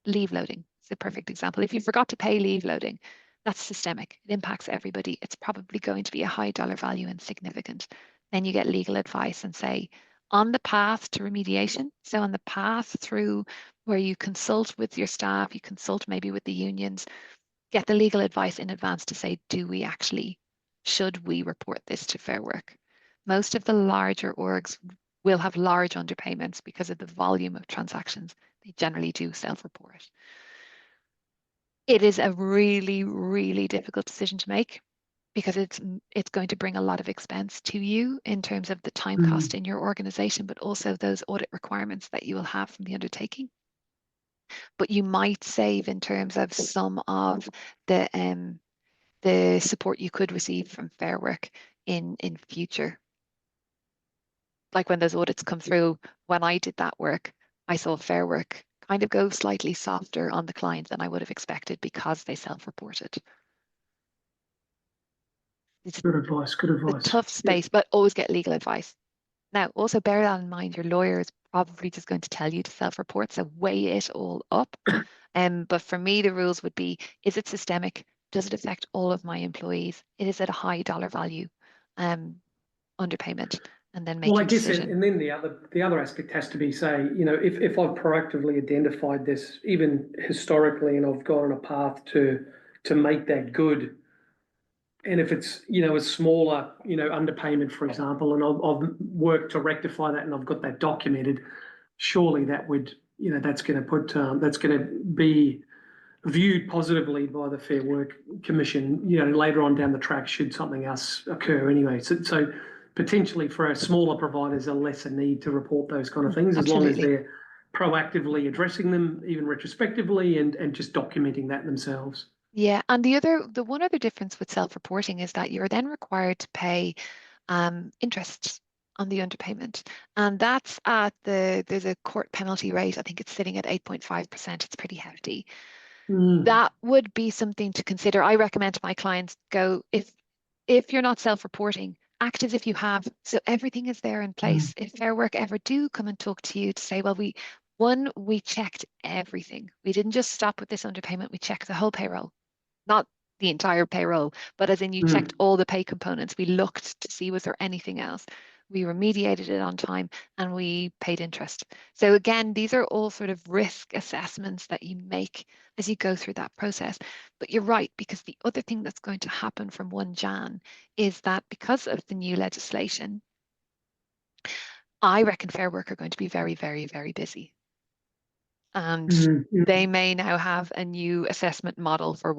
leave loading is a perfect example. If you forgot to pay leave loading, that's systemic. It impacts everybody. It's probably going to be a high dollar value and significant. Then you get legal advice and say, on the path to remediation, so on the path through where you consult with your staff, you consult maybe with the unions, get the legal advice in advance to say, should we report this to Fair Work? Most of the larger orgs will have large underpayments because of the volume of transactions. They generally do self-report. It is a really, really difficult decision to make because it's going to bring a lot of expense to you in terms of the time cost in your organization, but also those audit requirements that you will have from the undertaking. But you might save in terms of some of the support you could receive from Fair Work in future. Like when those audits come through, when I did that work, I saw Fair Work kind of go slightly softer on the client than I would have expected because they self-reported. It's Good advice, good a advice. tough Yeah. space, but always get legal advice. Now, also bear that in mind, your lawyer is probably just going to tell you to self-report, so weigh it all up. But for me, the rules would be, is it systemic? Does it affect all of my employees? Is it a high dollar value underpayment? And then make Well, I your guess, decision. and then the other aspect has to be, say, if I've proactively identified this, even historically, and I've gone on a path to make that good, and if it's, a smaller, underpayment, for example, and I've worked to rectify that and I've got that documented, surely that would, that's going to that's going to be viewed positively by the Fair Work Commission, later on down the track, should something else occur anyway. So potentially for our smaller providers, a lesser need to report those kind of things, as long as Absolutely. they're proactively addressing them, even retrospectively, and just documenting that themselves. Yeah, and the one other difference with self-reporting is that you're then required to pay interest on the underpayment, and that's there's a court penalty rate. I think it's sitting at 8.5%. It's pretty hefty. Mm, That would be something to consider. I recommend to my clients go if you're not self-reporting, act as if you have. So everything is there in mm, place. If Fair Work ever do come and talk to you to say, well, we checked everything. We didn't just stop with this underpayment. We checked the whole payroll, not the entire payroll, but as in you checked mm, all the pay components. We looked to see was there anything else. We remediated it on time and we paid interest. So again, these are all sort of risk assessments that you make as you go through that process. But you're right, because the other thing that's going to happen from 1 Jan is that because of the new legislation, I reckon Fair Work are going to be very, very, very busy. And mm, they mm, may now have a new assessment model for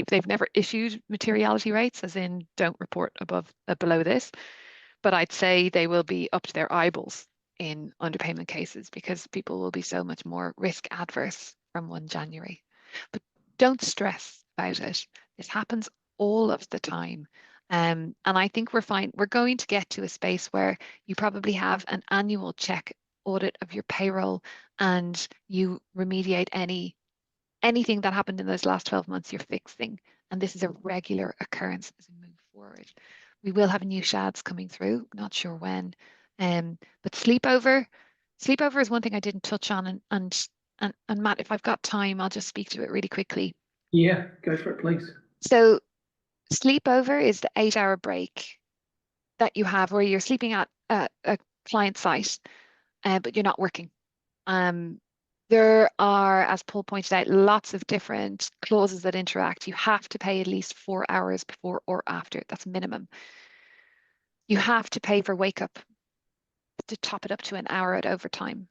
they've never issued materiality rates, as in don't report above below this, but I'd say they will be up to their eyeballs in underpayment cases because people will be so much more risk adverse from 1 January. But don't stress about it. This happens all of the time. And I think we're fine. We're going to get to a space where you probably have an annual check audit of your payroll and you remediate anything that happened in those last 12 months you're fixing. And this is a regular occurrence as we move forward. We will have new shads coming through, not sure when. But sleepover is one thing I didn't touch on. And Matt, if I've got time, I'll just speak to it really quickly. yeah, go for it, please. So sleepover is the 8-hour break that you have where you're sleeping at a client site, but you're not working. Um, there are, as Paul pointed out, lots of different clauses that interact. You have to pay at least 4 hours before or after. That's minimum. You have to pay for wake up to top it up to an hour at overtime.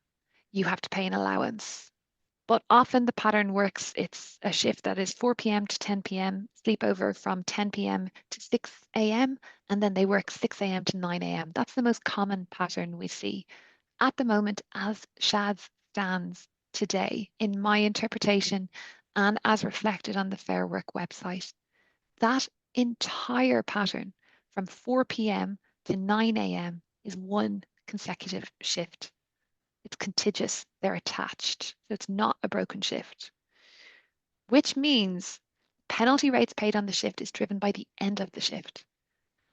You have to pay an allowance. But often the pattern works. It's a shift that is 4 p.m. to 10 p.m., sleepover from 10 p.m. to 6 a.m., and then they work 6 a.m. to 9 a.m. That's the most common pattern we see. At the moment, as Shads stands today, in my interpretation and as reflected on the Fair Work website, that entire pattern from 4 p.m. to 9 a.m. is one consecutive shift. It's contiguous, they're attached. So it's not a broken shift, which means penalty rates paid on the shift is driven by the end of the shift.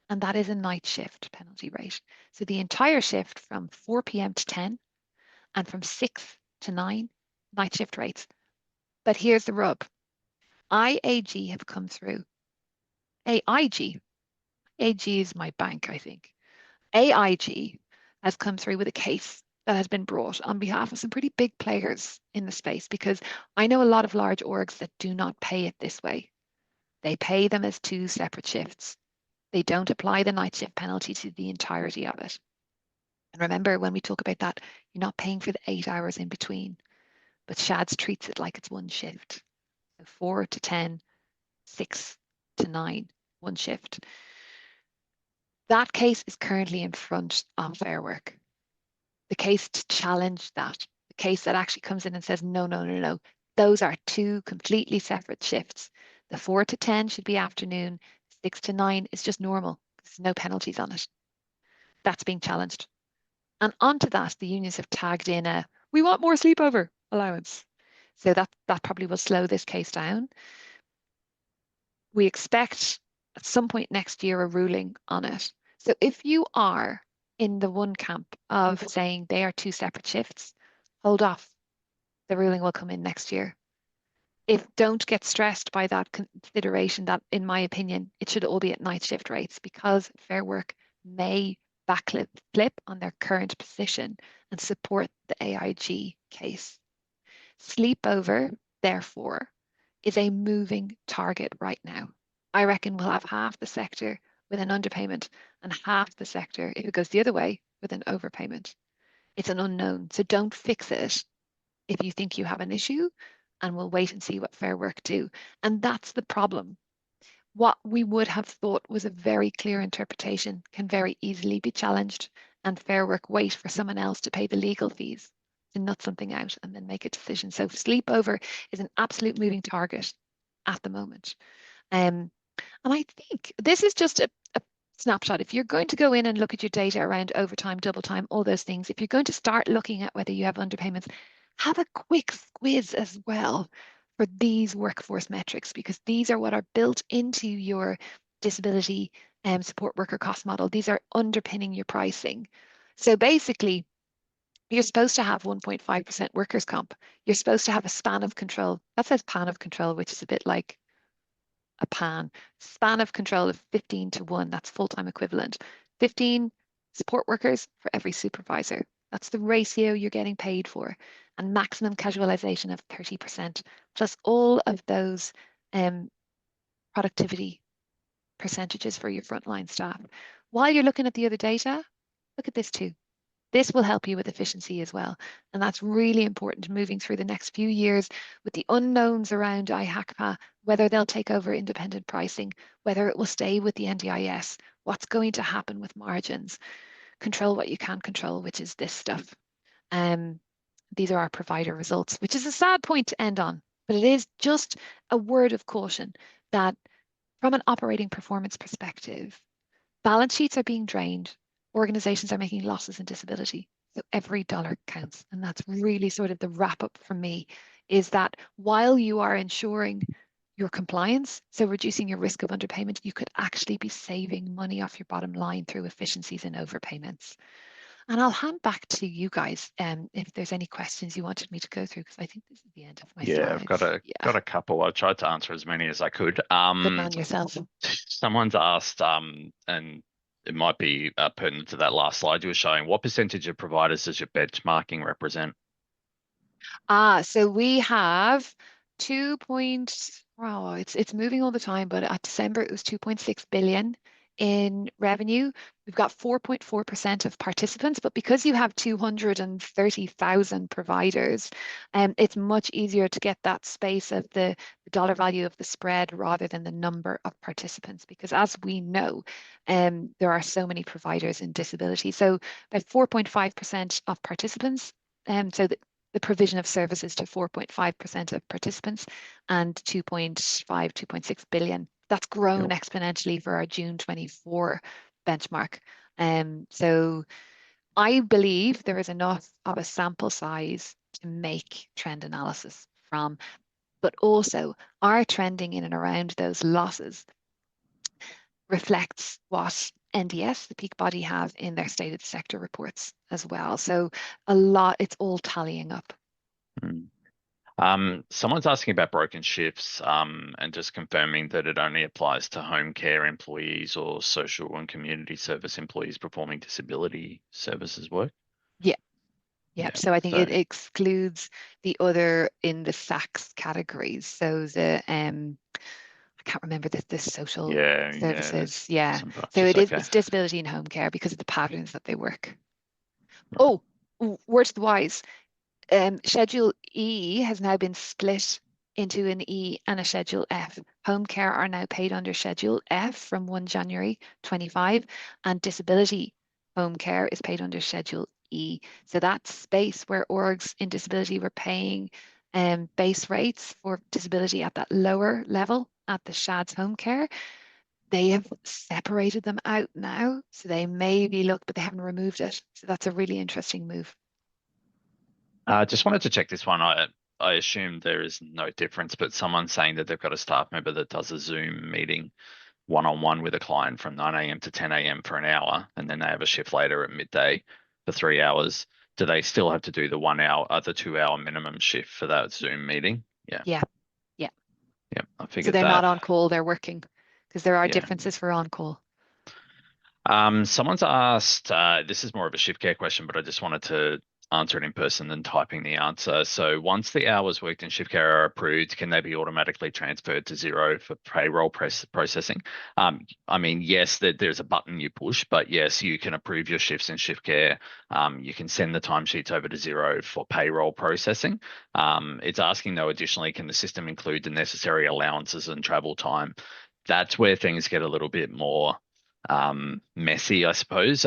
And that is a night shift penalty rate. So the entire shift from 4 p.m. to 10 and from 6 to 9, night shift rates. But here's the rub. IAG have come through. AIG. AG is my bank, I think. AIG has come through with a case that has been brought on behalf of some pretty big players in the space because I know a lot of large orgs that do not pay it this way. They pay them as 2 separate shifts. They don't apply the night shift penalty to the entirety of it. And remember, when we talk about that, you're not paying for the 8 hours in between, but Shads treats it like it's one shift. So 4 to 10, 6 to 9, one shift. That case is currently in front of Fair Work. The case to challenge that, the case that actually comes in and says, no, no, no, no, those are 2 completely separate shifts. The 4 to 10 should be afternoon, 6 to 9 is just normal. There's no penalties on it. That's being challenged. And onto that, the unions have tagged in we want more sleepover allowance. So that probably will slow this case down. We expect at some point next year a ruling on it. So if you are in the one camp of saying they are two separate shifts, hold off. The ruling will come in next year. If don't get stressed by that consideration that, in my opinion, it should all be at night shift rates because Fair Work may flip on their current position and support the AIG case. Sleepover, therefore, is a moving target right now. I reckon we'll have half the sector with an underpayment and half the sector, if it goes the other way, with an overpayment. It's an unknown, so don't fix it if you think you have an issue, and we'll wait and see what Fair Work do. And that's the problem. What we would have thought was a very clear interpretation can very easily be challenged, and Fair Work wait for someone else to pay the legal fees to nut something out and then make a decision. So sleepover is an absolute moving target at the moment. And I think this is just a snapshot. If you're going to go in and look at your data around overtime, double time, all those things, if you're going to start looking at whether you have underpayments, have a quick squiz as well for these workforce metrics, because these are what are built into your disability support worker cost model. These are underpinning your pricing. So basically, you're supposed to have 1.5% workers' comp. You're supposed to have a span of control. That says pan of control, which is a bit like a pan. Span of control of 15 to 1. That's full-time equivalent. 15 support workers for every supervisor. That's the ratio you're getting paid for. And maximum casualization of 30%, plus all of those productivity percentages for your frontline staff. While you're looking at the other data, look at this too. This will help you with efficiency as well. And that's really important moving through the next few years with the unknowns around IHACPA, whether they'll take over independent pricing, whether it will stay with the NDIS, what's going to happen with margins. Control what you can control, which is this stuff. These are our provider results, which is a sad point to end on, but it is just a word of caution that from an operating performance perspective, balance sheets are being drained. Organizations are making losses in disability. So every dollar counts. And that's really sort of the wrap up for me, is that while you are ensuring your compliance, so reducing your risk of underpayment, you could actually be saving money off your bottom line through efficiencies and overpayments. And I'll hand back to you guys if there's any questions you wanted me to go through, because I think this is the end of my Yeah, I've slides. got a couple. I tried to answer as many as I could. Good man yourself. Someone's asked, and it might be pertinent to that last slide you were showing, what percentage of providers does your benchmarking represent? So we have 2 wow, it's moving all the time, but at December it was 2.6 billion in revenue. We've got 4.4% of participants, but because you have 230,000 providers, it's much easier to get that space of the dollar value of the spread rather than the number of participants, because as we know, there are so many providers in disability. So about 4.5% of participants, so the provision of services to 4.5% of participants and 2.5, 2.6 billion. That's grown exponentially for our June 24 benchmark. So I believe there is enough of a sample size to make trend analysis from, but also our trending in and around those losses reflects what NDS, the peak body, have in their state of the sector reports as well. So a lot, it's all tallying up. Someone's asking about broken shifts, and just confirming that it only applies to home care employees or social and community service employees performing disability services work. Yeah. Yeah, So I think it so excludes the other in the SACS categories. So the I can't remember the social yeah, services. there's Yeah. some So bunches. Okay. it's disability and home care because of the patterns that they work. Oh, word to the wise. Schedule E has now been split into an E and a Schedule F. Home care are now paid under Schedule F from 1 January 25, and disability home care is paid under Schedule E. So that space where orgs in disability were paying base rates for disability at that lower level at the SHADS home care, they have separated them out now. So they maybe look, but they haven't removed it. So that's a really interesting move. Just wanted to check this one. I assume there is no difference, but someone's saying that they've got a staff member that does a Zoom meeting one-on-one with a client from 9 a.m. to 10 a.m. for an hour, and then they have a shift later at midday for 3 hours. Do they still have to do the 1 hour, the 2 hour minimum shift for that Zoom meeting? Yeah. Yeah. Yeah. Yeah. I So figured they're not that. on call, they're working, because there are Yeah. differences for on call. Someone's asked, this is more of a shift care question, but I just wanted to answer it in person than typing the answer. So once the hours worked in shift care are approved, can they be automatically transferred to Xero for payroll processing? I mean, yes, there's a button you push, but yes, you can approve your shifts in shift care. You can send the timesheets over to Xero for payroll processing. It's asking though, additionally, can the system include the necessary allowances and travel time? That's where things get a little bit more messy, I suppose.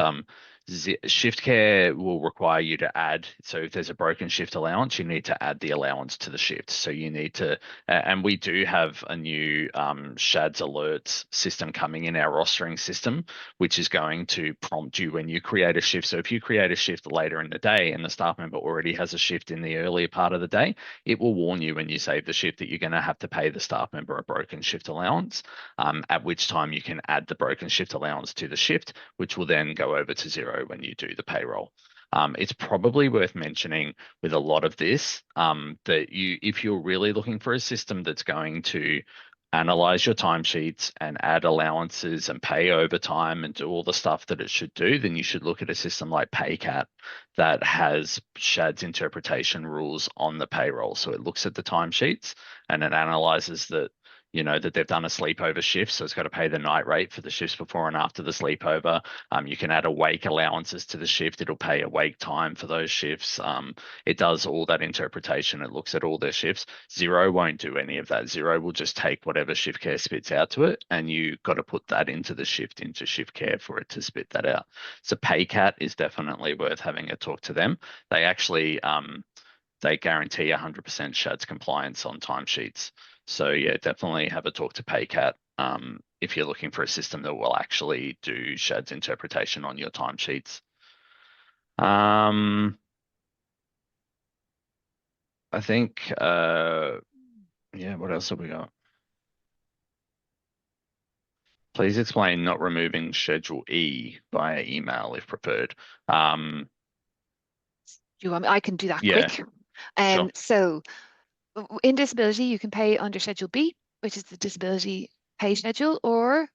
Shift care will require you to add, so if there's a broken shift allowance, you need to add the allowance to the shift. So you need to, and we do have a new SHADS alerts system coming in our rostering system, which is going to prompt you when you create a shift. So if you create a shift later in the day and the staff member already has a shift in the earlier part of the day, it will warn you when you save the shift that you're going to have to pay the staff member a broken shift allowance, at which time you can add the broken shift allowance to the shift, which will then go over to Xero when you do the payroll. It's probably worth mentioning with a lot of this that if you're really looking for a system that's going to analyze your timesheets and add allowances and pay overtime and do all the stuff that it should do, then you should look at a system like PayCat that has SHADS interpretation rules on the payroll. So it looks at the timesheets and it analyzes that, that they've done a sleepover shift, so it's got to pay the night rate for the shifts before and after the sleepover. You can add awake allowances to the shift. It'll pay awake time for those shifts. It does all that interpretation. It looks at all their shifts. Xero won't do any of that. Xero will just take whatever shift care spits out to it, and you got to put that into shift care for it to spit that out. So PayCat is definitely worth having a talk to them. They actually they guarantee 100% SHADS compliance on timesheets. So yeah, definitely have a talk to PayCat if you're looking for a system that will actually do SHADS interpretation on your timesheets. I think, yeah, what else have we got? Please explain not removing Schedule E via email if preferred. Do you want me? I can do that Yeah, quick. sure. So in disability, you can pay under Schedule B, which is the disability pay schedule, or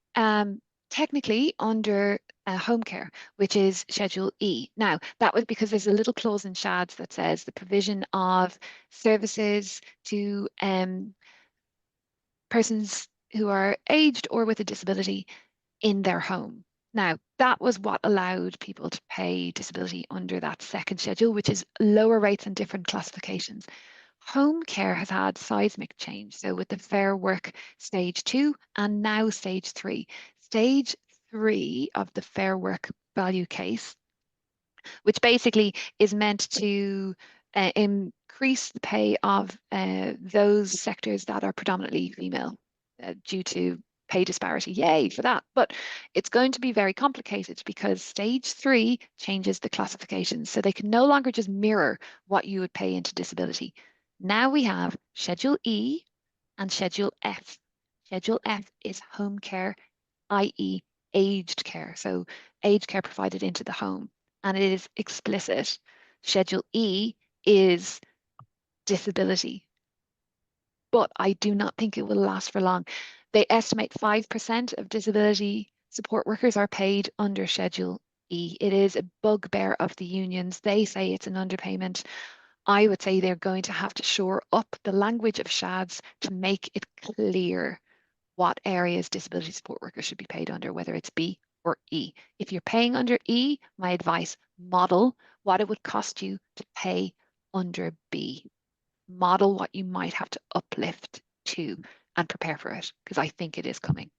technically under home care, which is Schedule E. Now, that was because there's a little clause in SHADS that says the provision of services to persons who are aged or with a disability in their home. Now, that was what allowed people to pay disability under that second schedule, which is lower rates and different classifications. Home care has had seismic change. So with the Fair Work Stage 2 and now Stage 3. Stage 3 of the Fair Work value case, which basically is meant to increase the pay of those sectors that are predominantly female due to pay disparity. Yay for that. But it's going to be very complicated because Stage 3 changes the classifications. So they can no longer just mirror what you would pay into disability. Now we have Schedule E and Schedule F. Schedule F is home care, i.e. aged care. So aged care provided into the home. And it is explicit. Schedule E is disability. But I do not think it will last for long. They estimate 5% of disability support workers are paid under Schedule E. It is a bugbear of the unions. They say it's an underpayment. I would say they're going to have to shore up the language of SHADS to make it clear what areas disability support workers should be paid under, whether it's B or E. If you're paying under E, my advice, model what it would cost you to pay under B. Model what you might have to uplift to and prepare for it, because I think it is coming.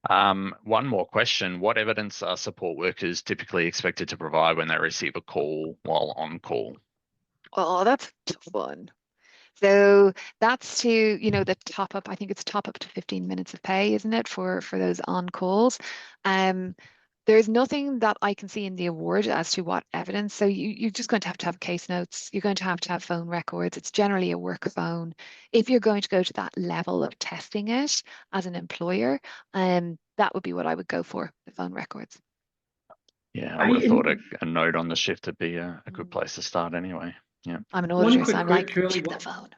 One more question. What evidence are support workers typically expected to provide when they receive a call while on call? Oh, that's a tough one. So that's to, the top up, I think it's top up to 15 minutes of pay, isn't it, for those on calls. There's nothing that I can see in the award as to what evidence. So you're just going to have case notes. You're going to have phone records. It's generally a work phone. If you're going to go to that level of testing it as an employer, that would be what I would go for, the phone records. Yeah, I would have Hey, thought a note on the shift would be a good Mm. place to start anyway. Yeah. I'm an one auditor, so quick I'm like, curly check the one. phone.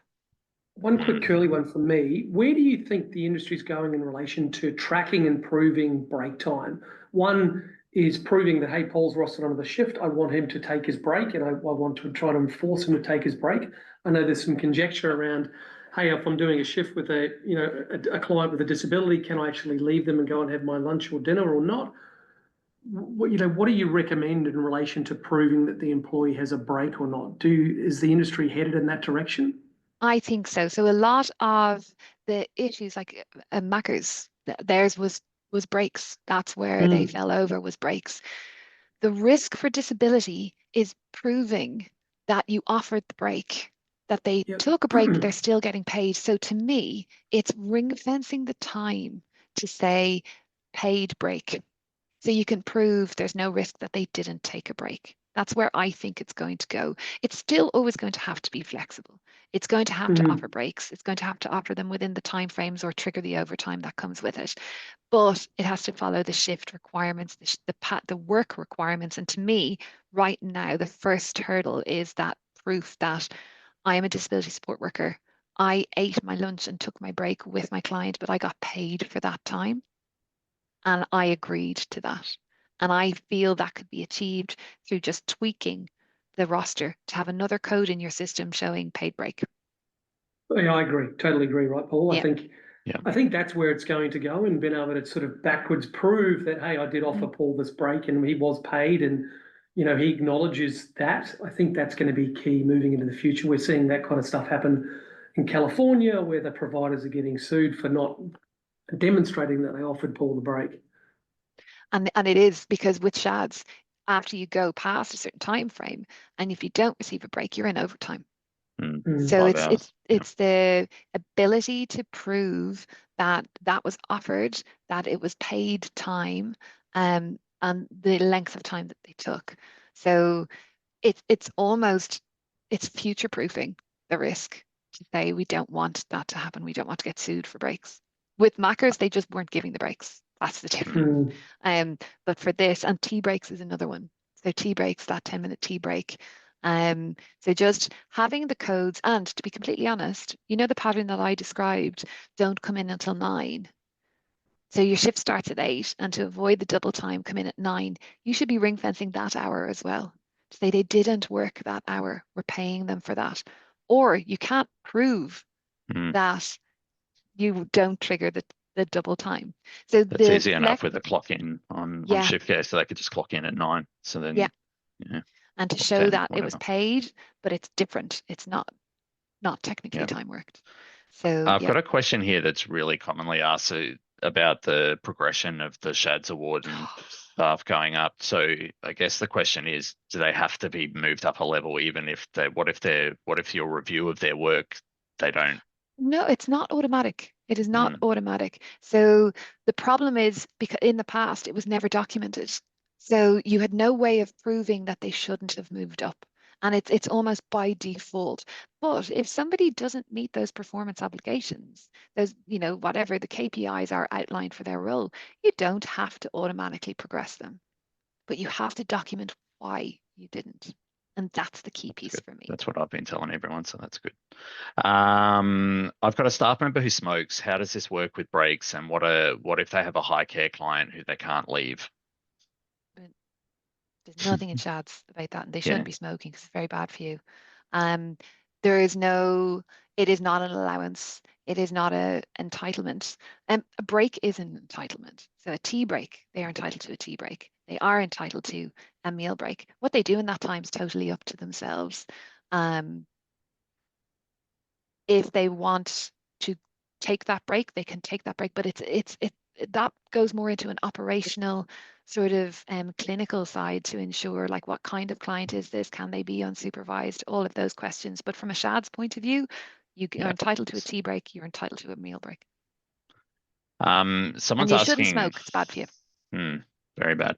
One quick Mm. curly one from me. Where do you think the industry's going in relation to tracking and proving break time? One is proving that, hey, Paul's rostered onto the shift. I want him to take his break, and I want to try to enforce him to take his break. I know there's some conjecture around, hey, if I'm doing a shift with a client with a disability, can I actually leave them and go and have my lunch or dinner or not? What do you recommend in relation to proving that the employee has a break or not? Is the industry headed in that direction? I think so. So a lot of the issues, like Macca's, theirs was breaks. That's where they Mm, fell over, was breaks. The risk for disability is proving that you offered the break, that they yep. took a break, but they're still getting paid. So to me, it's ring fencing the time to say paid break. So you can prove there's no risk that they didn't take a break. That's where I think it's going to go. It's still always going to have to be flexible. It's going to have to offer Mm. breaks. It's going to have to offer them within the timeframes or trigger the overtime that comes with it. But it has to follow the shift requirements, the work requirements. And to me, right now, the first hurdle is that proof that I am a disability support worker. I ate my lunch and took my break with my client, but I got paid for that time. And I agreed to that. And I feel that could be achieved through just tweaking the roster to have another code in your system showing paid break. Yeah, I agree. Totally agree, right, Paul? Yeah. Yeah. I think that's where it's going to go, and being able to sort of backwards prove that, hey, I did offer Mm. Paul this break and he was paid, and he acknowledges that. I think that's going to be key moving into the future. We're seeing that kind of stuff happen in California, where the providers are getting sued for not demonstrating that they offered Paul the break. And it is because with shads, after you go past a certain time frame, and if you don't receive a break, you're in overtime. Mm. So 5 hours. Yeah. it's the ability to prove that that was offered, that it was paid time, and the length of time that they took. So it's almost it's future proofing the risk to say we don't want that to happen. We don't want to get sued for breaks. With Maccers, they just weren't giving the breaks. That's the difference. Mm. But for this, and tea breaks is another one. So tea breaks, that 10-minute tea break. So just having the codes, and to be completely honest, the pattern that I described, don't come in until 9. So your shift starts at 8, and to avoid the double time, come in at 9. You should be ring fencing that hour as well. To say they didn't work that hour, we're paying them for that. Or you can't prove Mm. that you don't trigger the double time. So That's the easy enough flex, with a clock in on yeah, shift. Yeah, so they could just clock in at 9. So yeah, then, yeah, and to or show 10, that it was whatever. paid, but it's different. It's not technically Yeah. time worked. So I've yeah. got a question here that's really commonly asked about the progression of the SHADS award and staff going up. So I guess the question is, do they have to be moved up a level, even if what if your review of their work, they don't? No, it's not automatic. It is not Mm, automatic. So the problem is because in the past it was never documented. So you had no way of proving that they shouldn't have moved up. And it's almost by default. But if somebody doesn't meet those performance obligations, those, whatever the KPIs are outlined for their role, you don't have to automatically progress them. But you have to document why you didn't. And that's the key that's piece good. for me. That's what I've been telling everyone, so that's good. I've got a staff member who smokes. How does this work with breaks? And what if they have a high care client who they can't leave? But there's nothing in shads about that, and they shouldn't Yeah. be smoking because it's very bad for you. Um, there is no, it is not an allowance. It is not a entitlement. A break is an entitlement. So a tea break, they are entitled to a tea break. They are entitled to a meal break. What they do in that time is totally up to themselves. Um, if they want to take that break, they can take that break. But that goes more into an operational sort of clinical side to ensure like what kind of client is this? Can they be unsupervised? All of those questions. But from a SHADS point of view, you are Yeah. entitled to a tea break, you're entitled to a meal break. And Someone's you shouldn't asking, smoke, it's bad for you. hmm, very bad.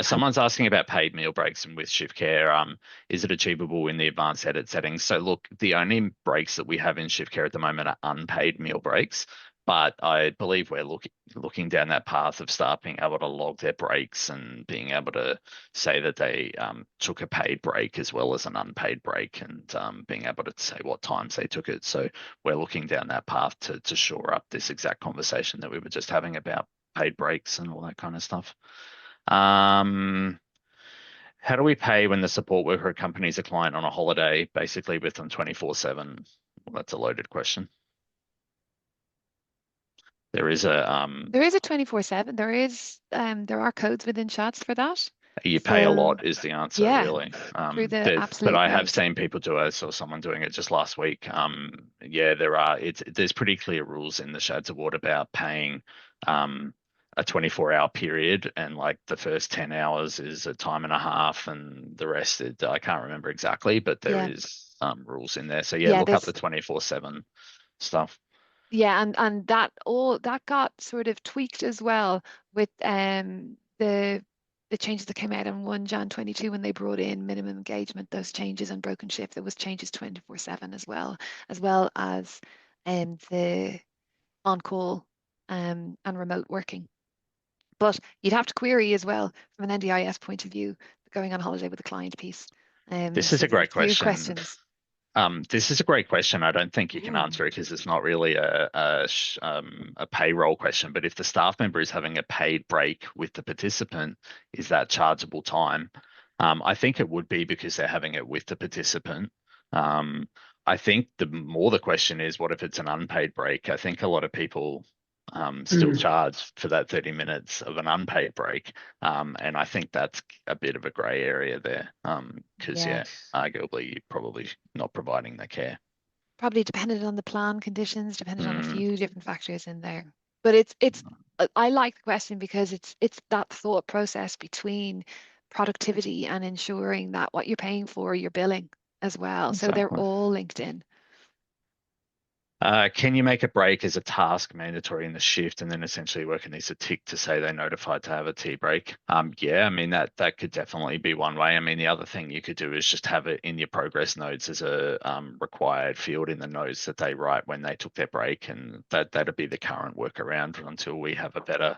Someone's asking about paid meal breaks and with shift care. Is it achievable in the advanced edit settings? So look, the only breaks that we have in shift care at the moment are unpaid meal breaks, but I believe we're looking down that path of staff being able to log their breaks and being able to say that they took a paid break as well as an unpaid break, and being able to say what times they took it. So we're looking down that path to shore up this exact conversation that we were just having about paid breaks and all that kind of stuff. How do we pay when the support worker accompanies a client on a holiday, basically with them 24/7? Well, that's a loaded question. There is a 24/7. There are codes within chats for that. you pay a So lot is the answer, yeah, really. through the But absolute I have most. seen people do it. I saw someone doing it just last week. Yeah, there's pretty clear rules in the Shads Award about paying a 24-hour period, and like the first 10 hours is a time and a half, and the rest I can't remember exactly, but there Yeah. is rules in there. So yeah, Yeah, look up there's the 24/7 stuff. yeah, and that got sort of tweaked as well with the changes that came out on 1 Jan 22 when they brought in minimum engagement, those changes and broken shift. There was changes 24/7 as well as the on-call and remote working. But you'd have to query as well from an NDIS point of view, going on holiday with a client piece. This is So a there are great two question. questions. This is a great question. I don't think you can answer it because it's not really a payroll question. But if the staff member is having a paid break with the participant, is that chargeable time? I think it would be because they're having it with the participant. I think the question is, what if it's an unpaid break? I think a lot of people still charge for that 30 minutes of an unpaid break. And I think that's a bit of a grey area there. Because Yeah. arguably you're probably not providing the care. Probably depended on the plan conditions, depended on a Mm, few different factors in there. But I like the question because it's that thought process between productivity and ensuring that what you're paying for, you're billing as well. So they're exactly. all linked in. Can you make a break as a task mandatory in the shift, and then essentially worker needs a tick to say they notified to have a tea break? Yeah, I mean that could definitely be one way. I mean, the other thing you could do is just have it in your progress notes as a required field in the notes that they write when they took their break, and that'd be the current workaround until we have a better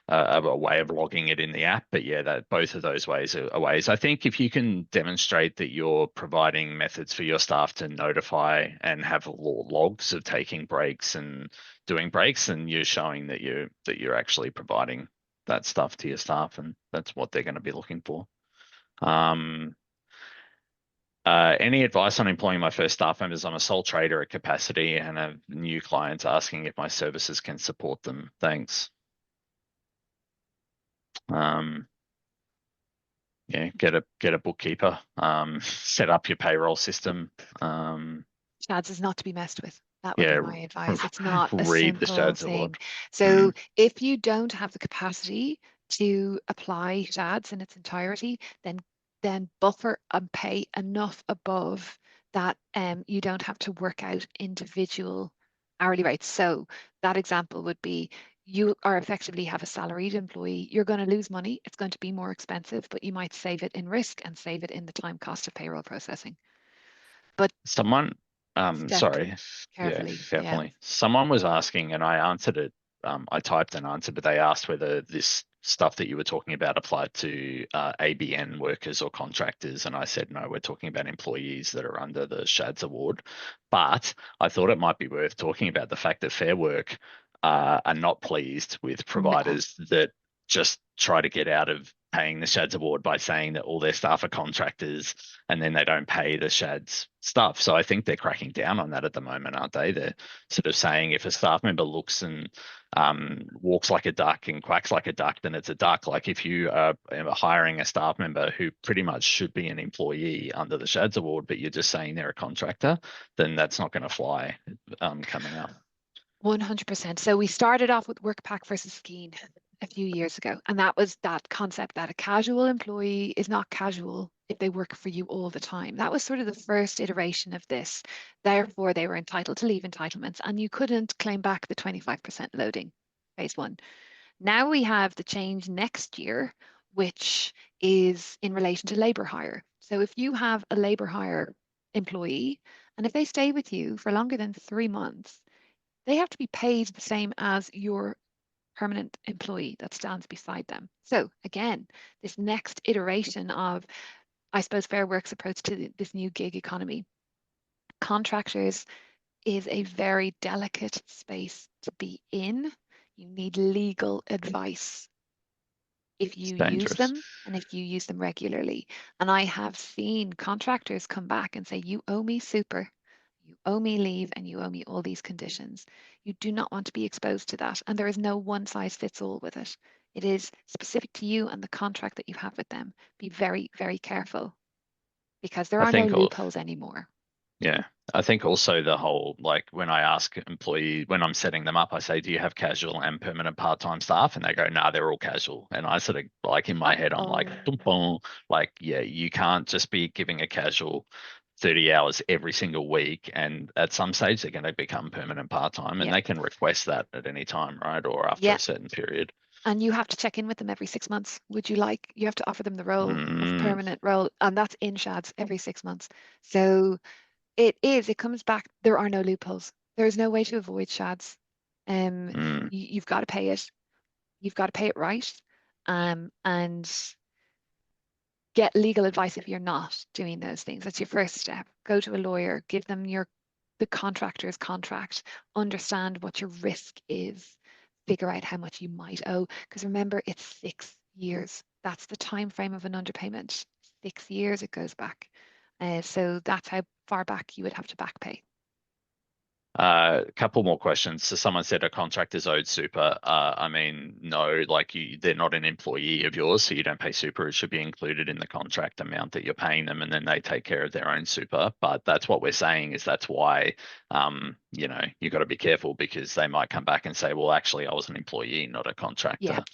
a way of logging it in the app. But yeah, that both of those ways are ways. I think if you can demonstrate that you're providing methods for your staff to notify and have logs of taking breaks and doing breaks, then you're showing that you're actually providing that stuff to your staff, and that's what they're going to be looking for. Any advice on employing my first staff members? I'm a sole trader at capacity and have new clients asking if my services can support them. Thanks. Yeah, get a bookkeeper, set up your payroll system. Shads is not to be messed with. That would be Yeah, my advice. It's not a read the simple Shads thing. Award. So if you don't have the capacity to apply Shads in its entirety, then buffer and pay enough above that you don't have to work out individual hourly rates. So that example would be you are effectively have a salaried employee. You're going to lose money. It's going to be more expensive, but you might save it in risk and save it in the time cost of payroll processing. But Someone, step sorry, yeah, carefully. Yeah. definitely. Someone was asking, and I answered it. I typed an answer, but they asked whether this stuff that you were talking about applied to ABN workers or contractors, and I said no. We're talking about employees that are under the Shads Award. But I thought it might be worth talking about the fact that Fair Work are not pleased with No. providers that just try to get out of paying the Shads Award by saying that all their staff are contractors and then they don't pay the Shads stuff. So I think they're cracking down on that at the moment, aren't they? They're sort of saying if a staff member looks and walks like a duck and quacks like a duck, then it's a duck. Like if you are hiring a staff member who pretty much should be an employee under the Shads Award, but you're just saying they're a contractor, then that's not going to fly coming up. 100%. So we started off with work pack versus scheme a few years ago, and that was that concept that a casual employee is not casual if they work for you all the time. That was sort of the first iteration of this. Therefore, they were entitled to leave entitlements, and you couldn't claim back the 25% loading, phase one. Now we have the change next year, which is in relation to labour hire. So if you have a labour hire employee, and if they stay with you for longer than 3 months, they have to be paid the same as your permanent employee that stands beside them. So again, this next iteration of, I suppose, Fair Work's approach to this new gig economy. Contractors is a very delicate space to be in. You need legal advice if It's you use dangerous. them and if you use them regularly. And I have seen contractors come back and say, you owe me super, you owe me leave, and you owe me all these conditions. You do not want to be exposed to that. And there is no one size fits all with it. It is specific to you and the contract that you have with them. Be very, very careful because there I are no think loopholes anymore. Yeah, I think also the whole, like, when I ask employee, when I'm setting them up, I say, do you have casual and permanent part-time staff? And they go, nah, they're all casual. And I sort of, like, in my head, I'm like, Oh, "Dum bum." Like, yeah, you can't just be giving a casual 30 hours every single week. And at some stage, they're going to become permanent part-time, and yeah. they can request that at any time, right? Or after Yeah. a certain period. And you have to check in with them every 6 months. Would you like, you have to offer them the role of Mm, permanent role, and that's in shads every 6 months. So it comes back, there are no loopholes. There is no way to avoid shads. mm. You've got to pay it. You've got to pay it right. And get legal advice if you're not doing those things. That's your first step. Go to a lawyer, give them the contractor's contract, understand what your risk is, figure out how much you might owe. Because remember, it's 6 years. That's the time frame of an underpayment. 6 years it goes back. So that's how far back you would have to back pay. A couple more questions. So someone said a contract is owed super. I mean, no, like they're not an employee of yours, so you don't pay super. It should be included in the contract amount that you're paying them, and then they take care of their own super. But that's what we're saying is that's why, you got to be careful because they might come back and say, well, actually, I was an employee, not a Yeah. contractor.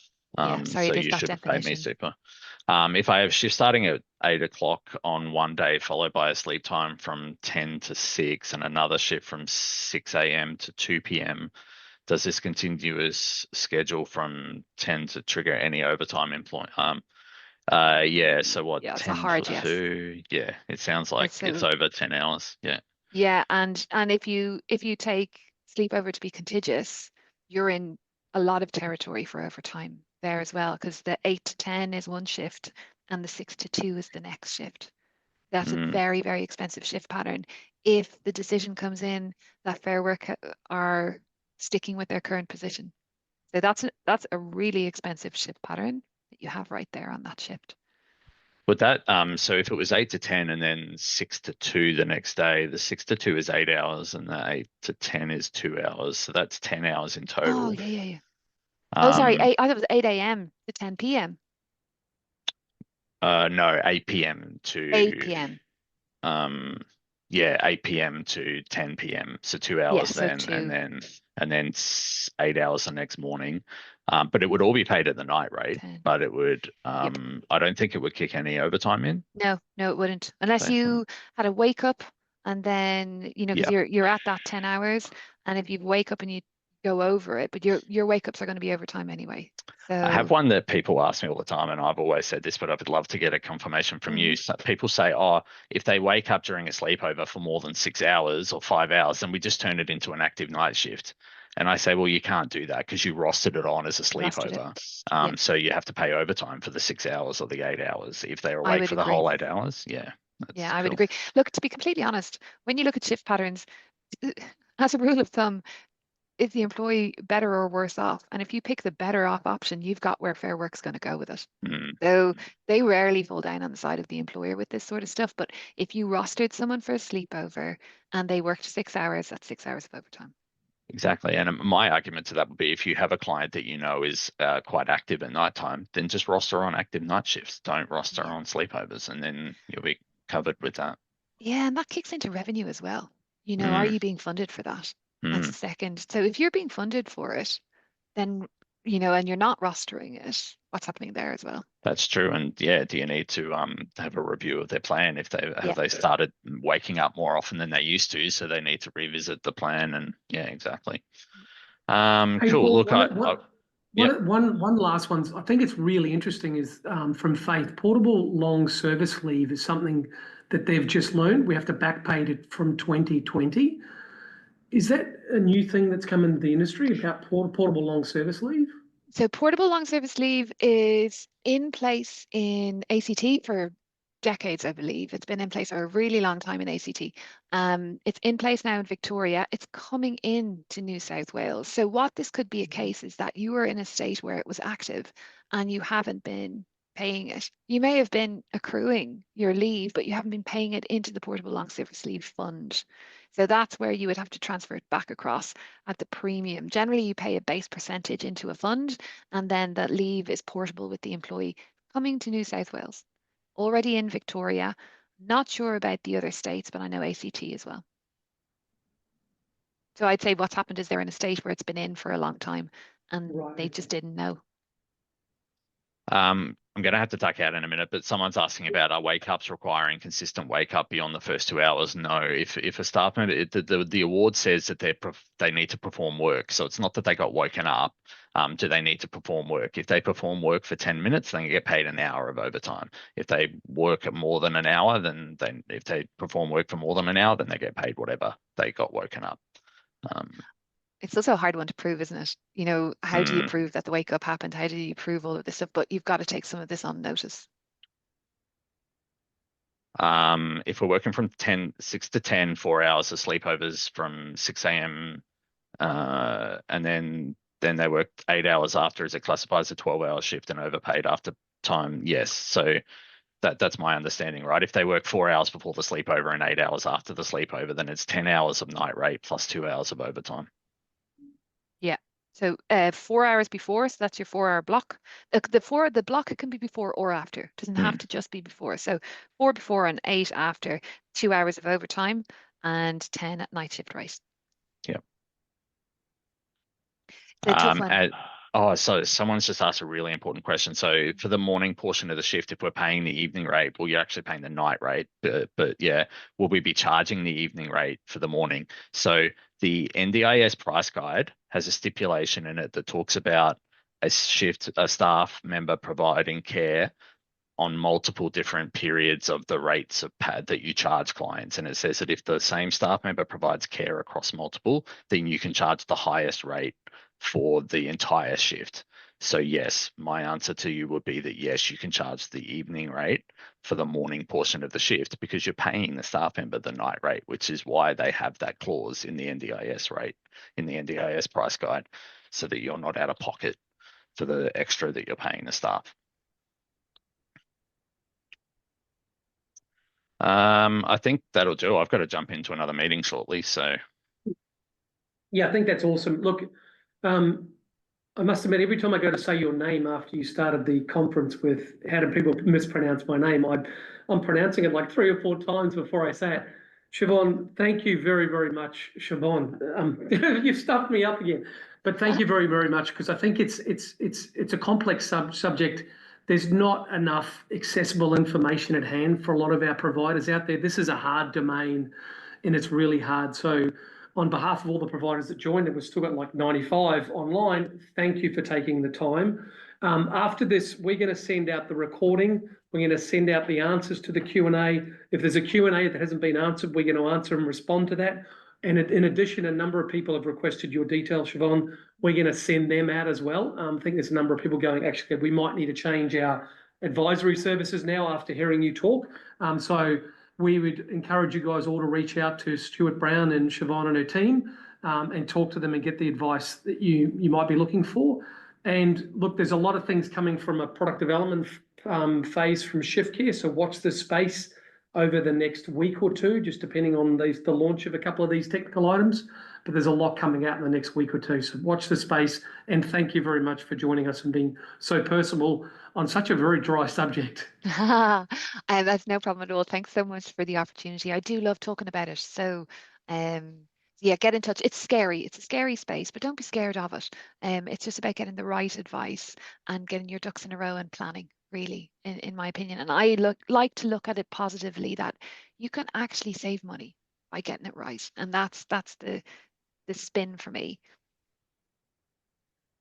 Yeah. Sorry, So it is you that should have paid me definition. super. If I have shift starting at 8 o'clock on one day, followed by a sleep time from 10 to 6 and another shift from 6 a.m. to 2 p.m., does this continuous schedule from 10 to trigger any overtime employment? Yeah. So what, Yeah, it's a 10 hard to yes. 2? Yeah, it sounds like It's it's a over 10 hours. Yeah. Yeah, and if you take sleepover to be contiguous, you're in a lot of territory for overtime there as well, because the 8 to 10 is one shift and the 6 to 2 is the next shift. That's a Mm. very, very expensive shift pattern. If the decision comes in that Fair Work are sticking with their current position. So that's a really expensive shift pattern that you have right there on that shift. Would that so if it was 8 to 10 and then 6 to 2 the next day, the 6 to 2 is 8 hours and the 8 to 10 is 2 hours. So that's 10 hours in Oh, total. yeah, yeah, yeah. Oh, sorry, Um, I thought it was 8 a.m. to 10 p.m. no, 8 p.m. 8 to p.m. um, yeah, 8 p.m. to 10 p.m. So two Yeah, hours so then, and two, then 8 hours the next morning. But it would all be paid at the night rate. 10. But it would, Yep. I don't think it would kick any overtime in. No, no, it wouldn't. Unless So, you had a wake up and then, because yeah. you're at that 10 hours, and if you wake up and you go over it, but your wake ups are going to be overtime anyway. I have So, one that people ask me all the time, and I've always said this, but I would love to get a confirmation from mhm, you. So people say, oh, if they wake up during a sleepover for more than 6 hours or 5 hours, then we just turn it into an active night shift. And I say, well, you can't do that because you rostered it on as a you rostered it. sleepover. Yeah, So you have to pay overtime for the 6 hours or the 8 hours. If they're I awake would for the agree. whole 8 hours, yeah, Yeah, that's I would cool. agree. Look, to be completely honest, when you look at shift patterns, as a rule of thumb, is the employee better or worse off? And if you pick the better off option, you've got where Fair Work's going to go with it. Mm. So they rarely fall down on the side of the employer with this sort of stuff. But if you rostered someone for a sleepover and they worked 6 hours, that's 6 hours of overtime. Exactly. And my argument to that would be if you have a client that you know is quite active at nighttime, then just roster on active night shifts. Don't roster Yeah. on sleepovers, and then you'll be covered with that. Yeah, and that kicks into revenue as well. Are Mm, you being funded for that? That's mm, the second. So if you're being funded for it, then, and you're not rostering it, what's happening there as well? that's true. And yeah, do you need to have a review of their plan if they Yeah. have they started waking up more often than they used to, so they need to revisit the plan. And yeah, exactly. Hey, Cool. Paul, Look, I Yep. One last one. I think it's really interesting is from Faith. Portable long service leave is something that they've just learned. We have to back pay it from 2020. Is that a new thing that's come into the industry about portable long service leave? So portable long service leave is in place in ACT for decades, I believe. It's been in place for a really long time in ACT. It's in place now in Victoria. It's coming in to New South Wales. So what this could be a case is that you were in a state where it was active and you haven't been paying it. You may have been accruing your leave, but you haven't been paying it into the portable long service leave fund. So that's where you would have to transfer it back across at the premium. Generally, you pay a base percentage into a fund, and then that leave is portable with the employee coming to New South Wales. Already in Victoria, not sure about the other states, but I know ACT as well. So I'd say what's happened is they're in a state where it's been in for a long time and Right. they just didn't know. I'm going to have to duck out in a minute, but someone's asking about are wake ups requiring consistent wake up beyond the first 2 hours? No. If a staff member, the award says that they need to perform work, so it's not that they got woken up. Do they need to perform work? If they perform work for 10 minutes, then they get paid an hour of overtime. If they work at more than an hour, then if they perform work for more than an hour, then they get paid whatever they got woken up. It's also a hard one to prove, isn't it? You know, how do you Mm. prove that the wake up happened? How do you prove all of this stuff? But you've got to take some of this on notice. If we're working from 6 to 10, 4 hours of sleepovers from 6 a.m. And then they work 8 hours after, is it classified as a 12-hour shift and overpaid after time? Yes. So that's my understanding, right? If they work 4 hours before the sleepover and 8 hours after the sleepover, then it's 10 hours of night rate plus 2 hours of overtime. Yeah. So 4 hours before, so that's your 4 hour block. The block, it can be before or after. It doesn't have to just be before. So 4 before and 8 after, 2 hours of overtime and 10 at night shift rate. Yeah. It's a tough one. So someone's just asked a really important question. So for the morning portion of the shift, if we're paying the evening rate, well, you're actually paying the night rate, but yeah, will we be charging the evening rate for the morning? So the NDIS price guide has a stipulation in it that talks about a staff member providing care on multiple different periods of the rates of pad that you charge clients. And it says that if the same staff member provides care across multiple, then you can charge the highest rate for the entire shift. So yes, my answer to you would be that yes, you can charge the evening rate for the morning portion of the shift because you're paying the staff member the night rate, which is why they have that clause in the NDIS rate, in the NDIS price guide, so that you're not out of pocket for the extra that you're paying the staff. I think that'll do. I've got to jump into another meeting shortly, so. Yeah, I think that's awesome. Look, I must admit, every time I go to say your name after you started the conference with how do people mispronounce my name, I'm pronouncing it like 3 or 4 times before I say it. Siobhan, thank you very, very much, Siobhan. You've stuffed me up again, but thank you very, very much because I think it's a complex subject. There's not enough accessible information at hand for a lot of our providers out there. This is a hard domain, and it's really hard. So on behalf of all the providers that joined, and we've still got like 95 online, thank you for taking the time. After this, we're going to send out the recording. We're going to send out the answers to the Q&A. If there's a Q&A that hasn't been answered, we're going to answer and respond to that. And in addition, a number of people have requested your details, Siobhan. We're going to send them out as well. I think there's a number of people going, actually, we might need to change our advisory services now after hearing you talk. So we would encourage you guys all to reach out to Stuart Brown and Siobhan and her team and talk to them and get the advice that you might be looking for. And look, there's a lot of things coming from a product development phase from ShiftCare. So watch this space over the next week or two, just depending on the launch of a couple of these technical items. But there's a lot coming out in the next week or two. So watch the space. And thank you very much for joining us and being so personable on such a very dry subject. That's no problem at all. Thanks so much for the opportunity. I do love talking about it. So, yeah, get in touch. It's scary. It's a scary space, but don't be scared of it. It's just about getting the right advice and getting your ducks in a row and planning, really, in my opinion. And I like to look at it positively that you can actually save money by getting it right. And that's the spin for me.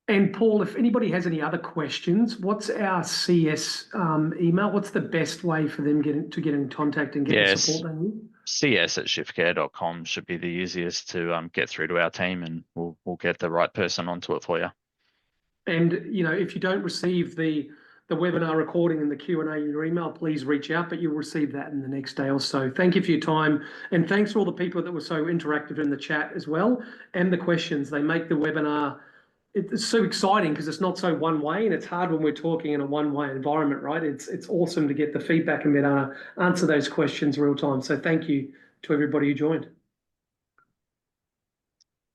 And Paul, if anybody has any other questions, what's our CS email? What's the best way for them to get in contact and get the Yes. support they need? cs@shiftcare.com should be the easiest to get through to our team, and we'll get the right person onto it for you. And if you don't receive the webinar recording and the Q&A in your email, please reach out, but you'll receive that in the next day or so. Thank you for your time, and thanks for all the people that were so interactive in the chat as well, and the questions. They make the webinar, it's so exciting because it's not so one way, and it's hard when we're talking in a one-way environment, right? It's awesome to get the feedback and be able to answer those questions real time. So thank you to everybody who joined.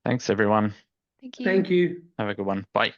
Thanks, everyone. Thank you. Thank you. Have a good one. Bye.